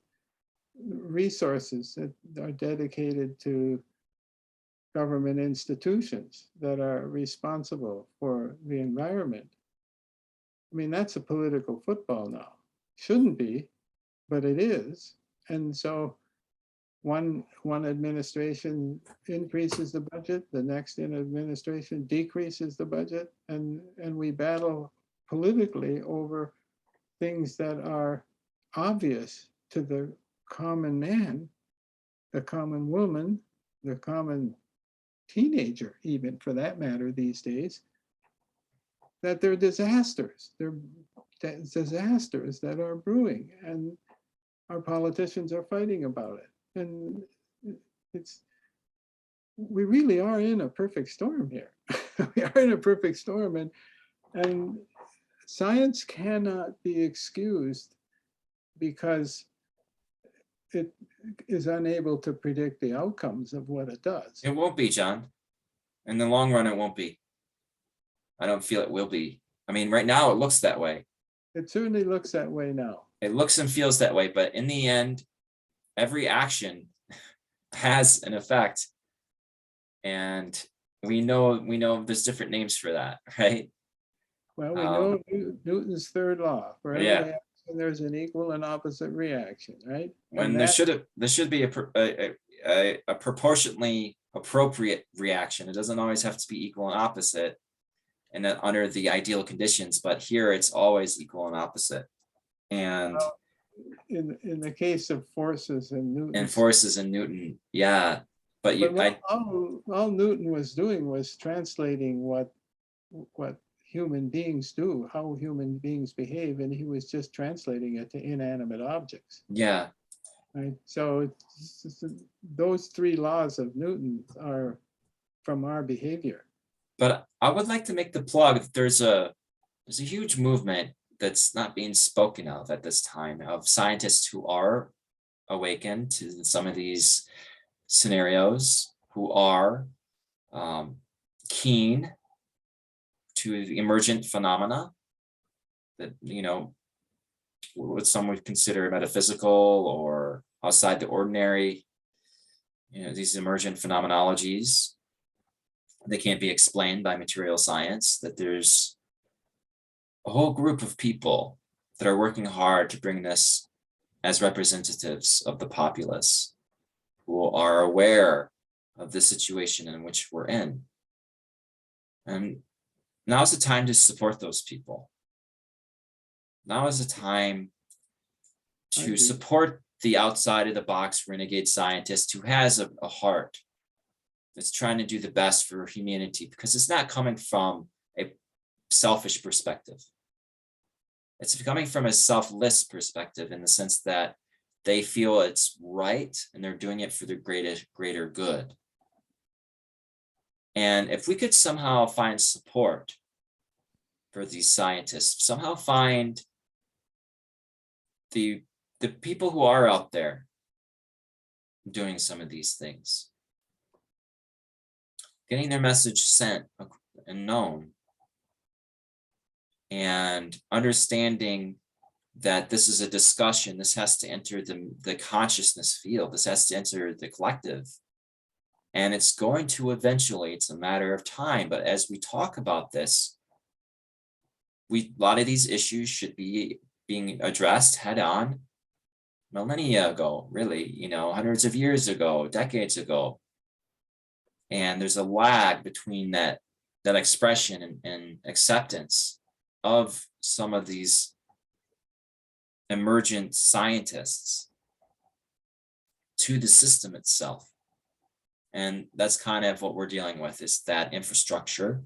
resources that are dedicated to government institutions that are responsible for the environment, I mean, that's a political football now. Shouldn't be, but it is. And so one administration increases the budget, the next administration decreases the budget, and we battle politically over things that are obvious to the common man, the common woman, the common teenager, even for that matter these days, that they're disasters. They're disasters that are brewing, and our politicians are fighting about it. And we really are in a perfect storm here. We are in a perfect storm, and science cannot be excused because it is unable to predict the outcomes of what it does. It won't be, John. In the long run, it won't be. I don't feel it will be. I mean, right now it looks that way. It certainly looks that way now. It looks and feels that way, but in the end, every action has an effect. And we know there's different names for that, right? Well, we know Newton's third law. For every yeah. action, there's an equal and opposite reaction, right? When there should be a proportionately appropriate reaction. It doesn't always have to be equal and opposite, and then under the ideal conditions, but here it's always equal and opposite. And in the case of forces and Newton, yeah. But all Newton was doing was translating what human beings do, how human beings behave, and he was just translating it to inanimate objects. Yeah, right? So those three laws of Newton are from our behavior. But I would like to make the plug that there's a huge movement that's not being spoken of at this time of scientists who are awakened to some of these scenarios, who are keen to the emergent phenomena that, what some would consider metaphysical or outside the ordinary, these emergent phenomenologies. They can't be explained by material science, that there's a whole group of people that are working hard to bring this as representatives of the populace who are aware of the situation in which we're in. And now's the time to support those people. Now is the time to support the outside of the box renegade scientist who has a heart that's trying to do the best for humanity, because it's not coming from a selfish perspective. It's coming from a selfless perspective, in the sense that they feel it's right and they're doing it for the greater good. And if we could somehow find support for these scientists, somehow find the people who are out there doing some of these things, getting their message sent and known, and understanding that this is a discussion, this has to enter the consciousness field, this has to enter the collective. And it's going to eventually, it's a matter of time. But as we talk about this, a lot of these issues should be being addressed head on millennia ago, really, hundreds of years ago, decades ago. And there's a lag between that expression and acceptance of some of these emergent scientists to the system itself. And that's kind of what we're dealing with, is that infrastructure,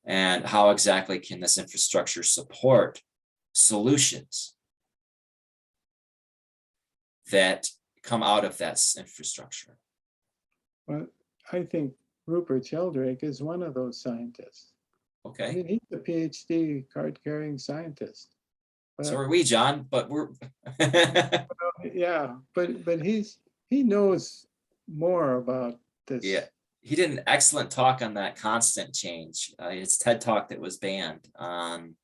and how exactly can this infrastructure support solutions that come out of that infrastructure. Well, I think Rupert Sheldrake is one of those scientists. I Okay, mean, he's a PhD card-carrying scientist. so are we, John, but we're Yeah, but he knows more about this. yeah, he did an excellent talk on that constant change. His TED talk that was banned, on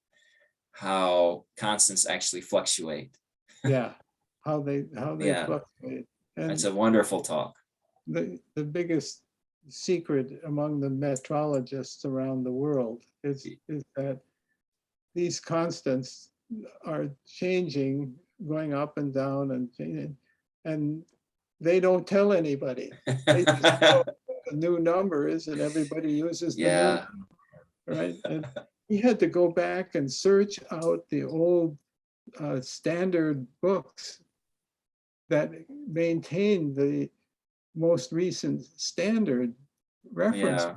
how constants actually fluctuate. Yeah, how they Yeah, fluctuate. And it's a wonderful talk. the biggest secret among the metrologists around the world is that these constants are changing, going up and down and changing, and they don't tell anybody. They just know what the new number is, and everybody uses the new Yeah, number, right? And he had to go back and search out the old standard books that maintain the most recent standard reference yeah.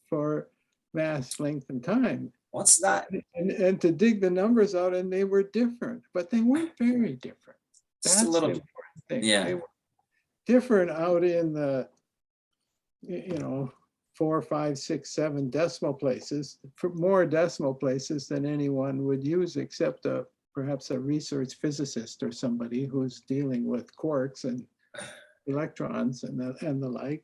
for mass, length, and time. What's that? And to dig the numbers out, and they were different, but they weren't very different. Just a That's the little, important thing. yeah. They were different out in the, 4, 5, 6, 7 decimal places, for more decimal places than anyone would use, except perhaps a research physicist or somebody who's dealing with quarks and electrons and the like.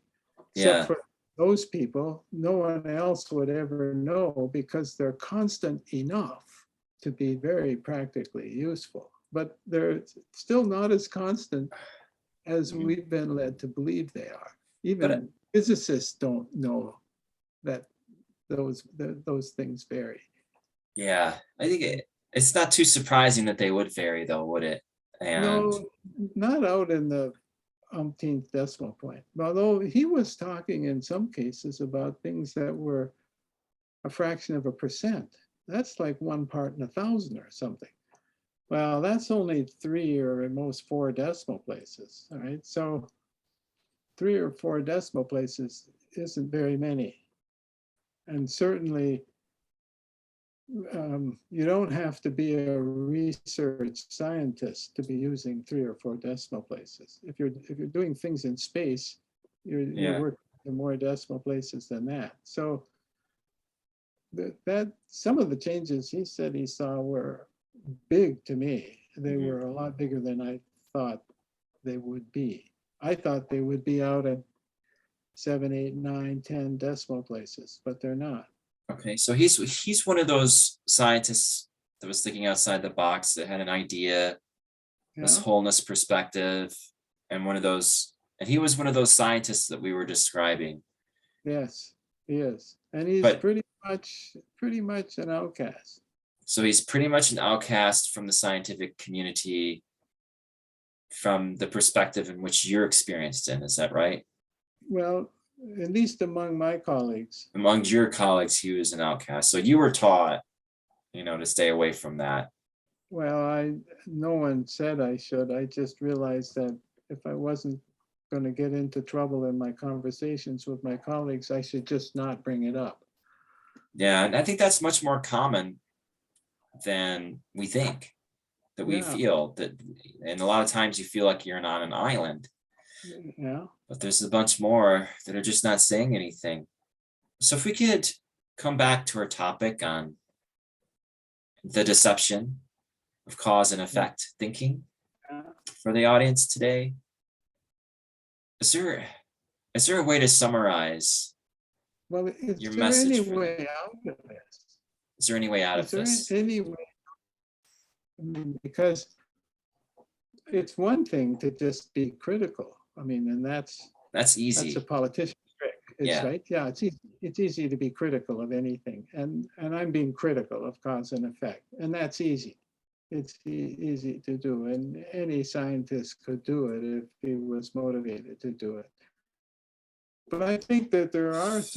Except Yeah. for those people, no one else would ever know, because they're constant enough to be very practically useful. But they're still not as constant as we've been led to believe they are. Even physicists don't know that those things vary. Yeah, I think it's not too surprising that they would vary, though, would it? And No, not out in the umpteenth decimal point. Although he was talking in some cases about things that were a fraction of a percent. That's like 1 part in 1,000 or something. Well, that's only 3 or at most 4 decimal places. All right. So 3 or 4 decimal places isn't very many. And certainly you don't have to be a research scientist to be using 3 or 4 decimal places. If you're doing things in space, you're Yeah. working in more decimal places than that. So that some of the changes he said he saw were big to me. They Mhm. were a lot bigger than I thought they would be. I thought they would be out at 7, 8, 9, 10 decimal places, but they're not. Okay, so he's one of those scientists that was thinking outside the box, that had an idea, this Yeah. wholeness perspective, and he was one of those scientists that we were describing. Yes, he is. And he's But pretty much an outcast. so he's pretty much an outcast from the scientific community, from the perspective in which you're experienced in. Is that right? Well, at least among my colleagues. Among your colleagues, he was an outcast. So you were taught, to stay away from that. Well, no one said I should. I just realized that if I wasn't going to get into trouble in my conversations with my colleagues, I should just not bring it up. Yeah, and I think that's much more common than we think, that we Yeah, feel that, and a lot of times you feel like you're on an island, yeah. but there's a bunch more that are just not saying anything. So if we could come back to our topic on the deception of cause and effect thinking for the audience today, is there a way to summarize Well, your is there message any for them? way out of this? Is there any way out Is of there this? any way? I mean, because it's one thing to just be critical. I mean, and that's That's a easy. politician's trick. It's Yeah. right. Yeah, it's easy to be critical of anything, and I'm being critical of cause and effect, and that's easy. It's easy to do, and any scientist could do it if he was motivated to do it. But I think that there's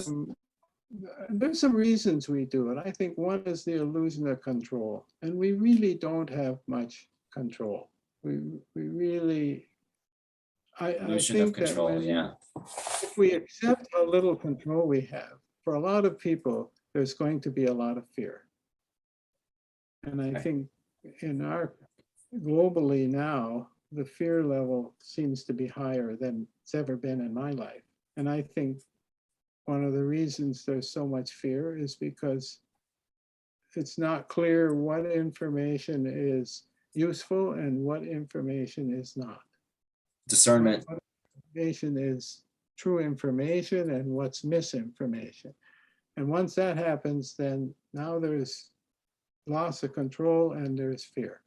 some reasons we do it. I think one is the illusion of control, and we really don't have much control. We really, I Illusion of think that control. Yeah. if we accept how little control we have, for a lot of people, there's going to be a lot of fear. And I Okay. think in our globally now, the fear level seems to be higher than it's ever been in my life. And I think one of the reasons there's so much fear is because it's not clear what information is useful and what information is not. Discernment. What information is true information and what's misinformation. And once that happens, then now there's loss of control and there's fear.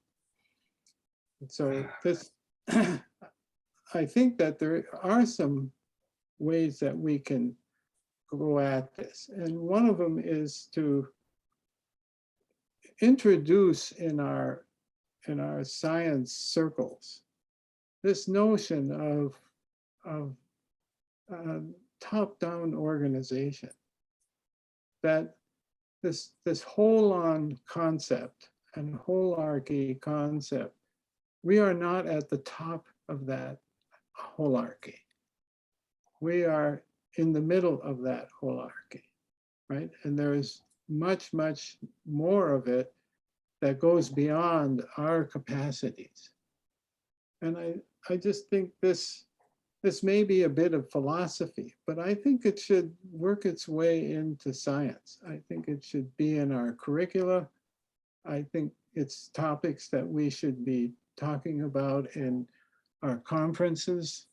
And so this, I think that there are some ways that we can go at this. And one of them is to introduce in our science circles this notion of top-down organization, that this whole-on concept and holarchy concept, we are not at the top of that holarchy. We are in the middle of that holarchy, right? And there's much, much more of it that goes beyond our capacities. And I just think this may be a bit of philosophy, but I think it should work its way into science. I think it should be in our curricula. I think it's topics that we should be talking about in our conferences.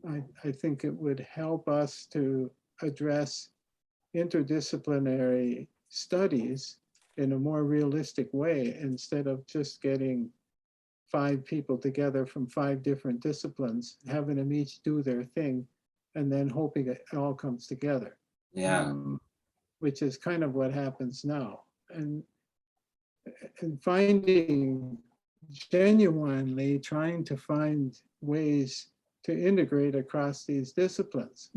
I think it would help us to address interdisciplinary studies in a more realistic way, instead of just getting 5 people together from 5 different disciplines, having them each do their thing, and then hoping it all comes together. Yeah. Which is kind of what happens now. And finding, genuinely trying to find ways to integrate across these disciplines.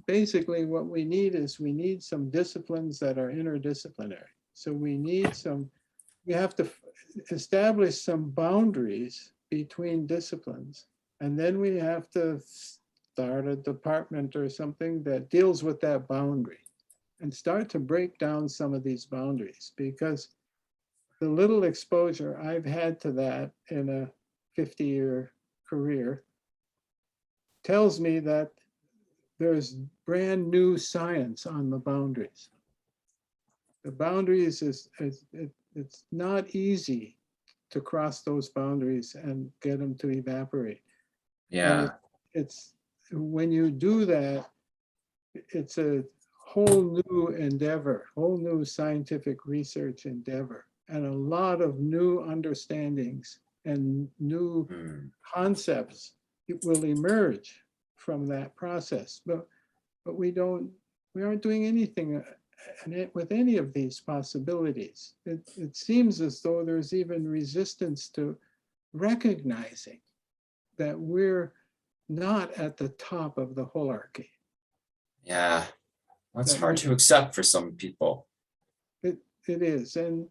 Basically what we need some disciplines that are interdisciplinary. So we have to establish some boundaries between disciplines. And then we have to start a department or something that deals with that boundary. and start to break down some of these boundaries, because the little exposure I've had to that in a 50-year career tells me that there's brand new science on the boundaries. The boundaries it's not easy to cross those boundaries and get them to evaporate. And Yeah. it's when you do that, it's a whole new endeavor, whole new scientific research endeavor, and a lot of new understandings and new Hmm. concepts will emerge from that process. But we aren't doing anything with any of these possibilities. It seems as though there's even resistance to recognizing that we're not at the top of the hierarchy. Yeah. That's That hard to accept for some people. it is, and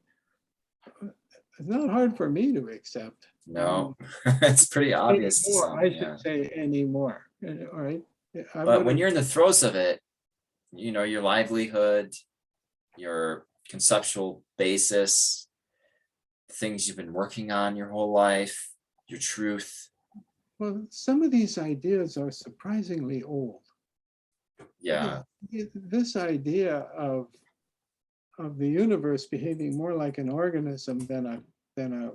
it's not hard for me to accept. No, it's pretty obvious to Anymore, some. I Yeah. should say anymore. All right. I But would when have, you're in the throes of it, your livelihood, your conceptual basis, things you've been working on your whole life, your truth. well, some of these ideas are surprisingly old. Yeah. This idea of the universe behaving more like an organism than a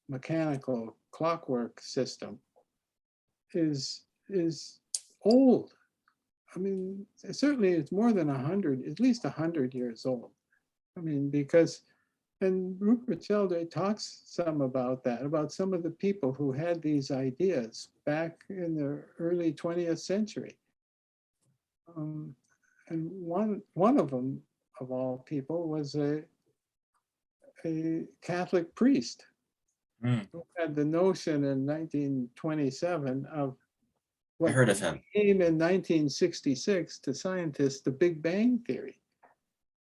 mechanical clockwork system is old. I mean, certainly it's more than 100, at least 100 years old. I mean, because, and Rupert Sheldrake talks some about that, about some of the people who had these ideas back in the early 20th century. And one of them, of all people, was a Catholic priest Hmm. who had the notion in 1927 of I what heard of him. came in 1966 to scientists the Big Bang Theory.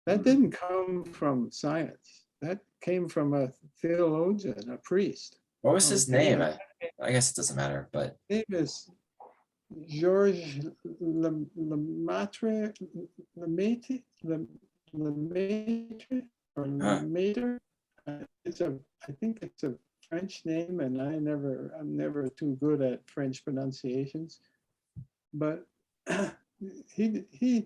That Hmm. didn't come from science. That came from a theologian, a priest. What was his Okay, name? I guess it doesn't matter, but his name is Georges Lemaitre, Lemaitre, Lemaitre, or huh. Lemaitre. I think it's a French name, and I'm never too good at French pronunciations. But he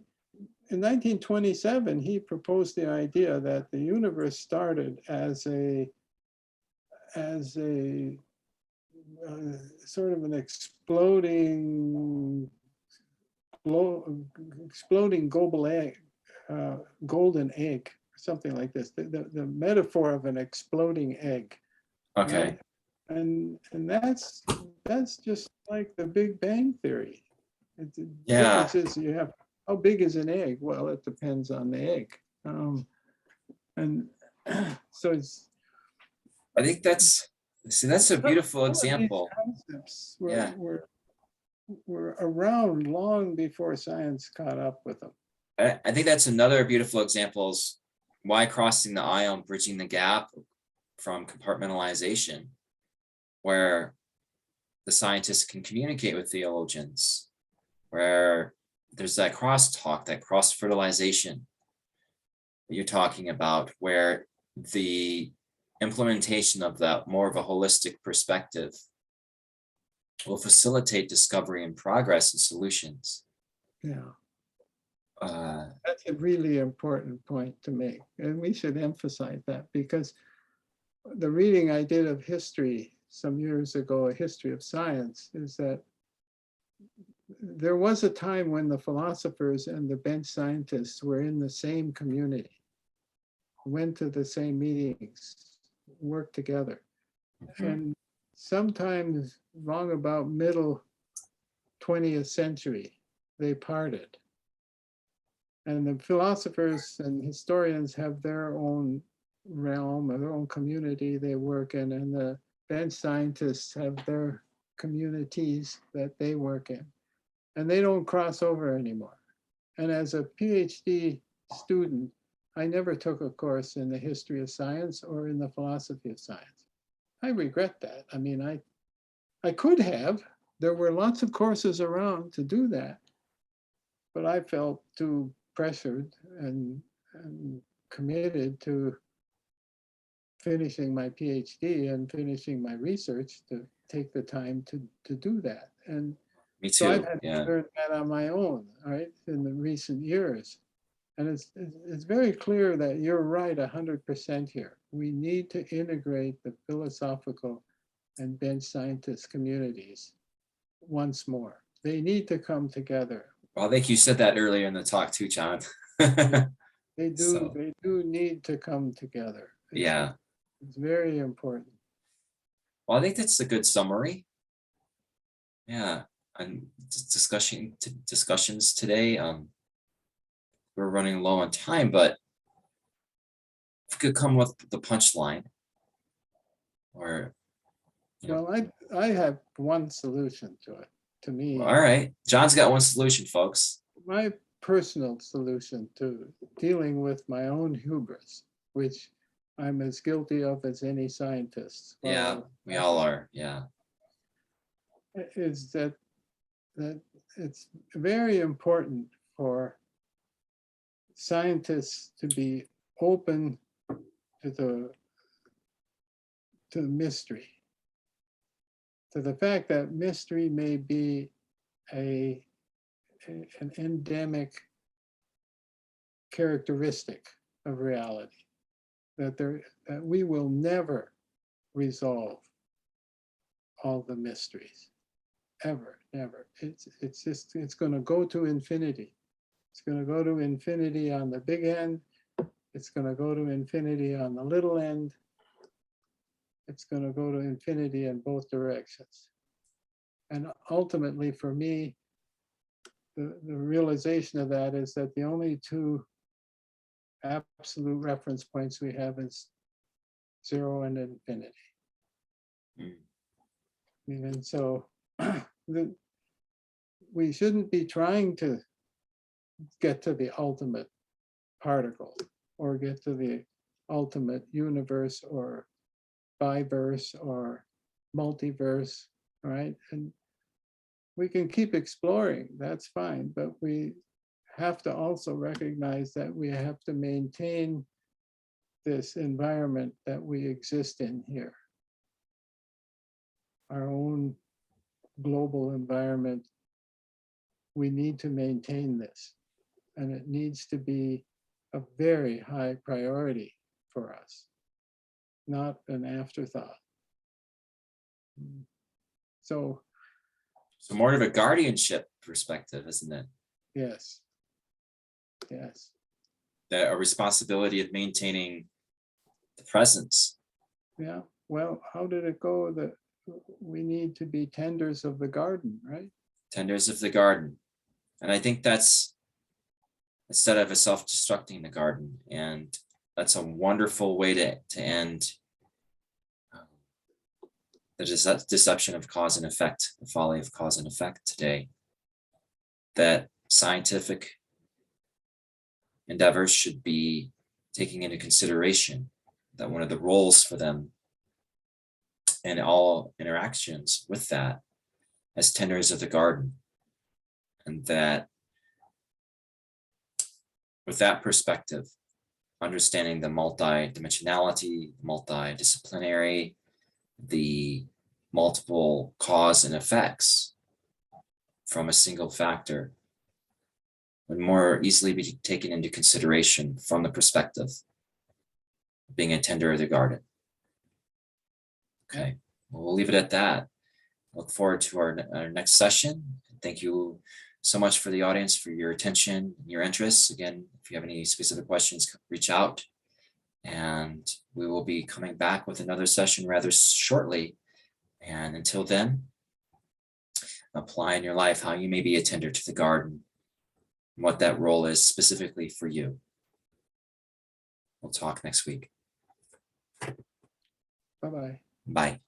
in 1927, he proposed the idea that the universe started as a sort of an exploding golden egg, or something like this. The metaphor of an exploding egg, Okay. right? And that's just like the Big Bang Theory. The Yeah. difference is you have, how big is an egg? Well, it depends on the egg. And so it's, I think that's a beautiful some of these example. concepts Yeah. were around long before science caught up with them. I think that's another beautiful example is why crossing the aisle and bridging the gap from compartmentalization, where the scientists can communicate with theologians, where there's that crosstalk, that cross fertilization that you're talking about, where the implementation of that more of a holistic perspective will facilitate discovery and progress and solutions. Yeah, Uh, that's a really important point to make. And we should emphasize that, because the reading I did of history some years ago, a history of science, is that there was a time when the philosophers and the bench scientists were in the same community, went to the same meetings, worked together. And sometimes wrong about middle 20th century, they parted. And the philosophers and historians have their own realm or their own community they work in, and the bench scientists have their communities that they work in. And they don't cross over anymore. And as a PhD student, I never took a course in the history of science or in the philosophy of science. I regret that. I mean, I could have. There were lots of courses around to do that, but I felt too pressured and committed to finishing my PhD and finishing my research to take the time to do that. And Me so I've too. had to Yeah. learn that on my own, right, in the recent years. And it's very clear that you're right 100% here. We need to integrate the philosophical and bench scientist communities once more. They need to come together. Well, I think you said that earlier in the talk too, John. They So, do need to come together. yeah. It's very important. Well, I think that's a good summary. Yeah. And discussions today. We're running low on time, but if we could come with the punchline, or Well, I have one solution to it. To me, all right, John's got one solution, folks. my personal solution to dealing with my own hubris, which I'm as guilty of as any scientist. Yeah, we all are. Yeah. Is that it's very important for scientists to be open to mystery, to the fact that mystery may be an endemic characteristic of reality, that we will never resolve all the mysteries, ever, never. It's going to go to infinity. It's going to go to infinity on the big end. It's going to go to infinity on the little end. It's going to go to infinity in both directions. And ultimately, for me, the realization of that is that the only two absolute reference points we have is 0 and infinity. Mm. And so we shouldn't be trying to get to the ultimate particle or get to the ultimate universe or biverse or multiverse, right? And we can keep exploring, that's fine, but we have to also recognize that we have to maintain this environment that we exist in here. Our own global environment, we need to maintain this, and it needs to be a very high priority for us, not an afterthought. So more of a guardianship perspective, isn't it? yes, yes. That a responsibility of maintaining the presence. Yeah, well, how did it go that we need to be tenders of the garden, right? Tenders of the garden. And I think that's instead of a self-destructing the garden. And that's a wonderful way to end the deception of cause and effect, the folly of cause and effect today. That scientific endeavors should be taking into consideration that one of the roles for them and all interactions with that as tenders of the garden, and that with that perspective, understanding the multi-dimensionality, multidisciplinary, the multiple cause and effects from a single factor would more easily be taken into consideration from the perspective of being a tender of the garden. Okay, well, we'll leave it at that. Look forward to our next session. Thank you so much for the audience for your attention and your interest. Again, if you have any specific questions, reach out, and we will be coming back with another session rather shortly. And until then, apply in your life how you may be a tender to the garden and what that role is specifically for you. We'll talk next week. Bye-bye. Bye.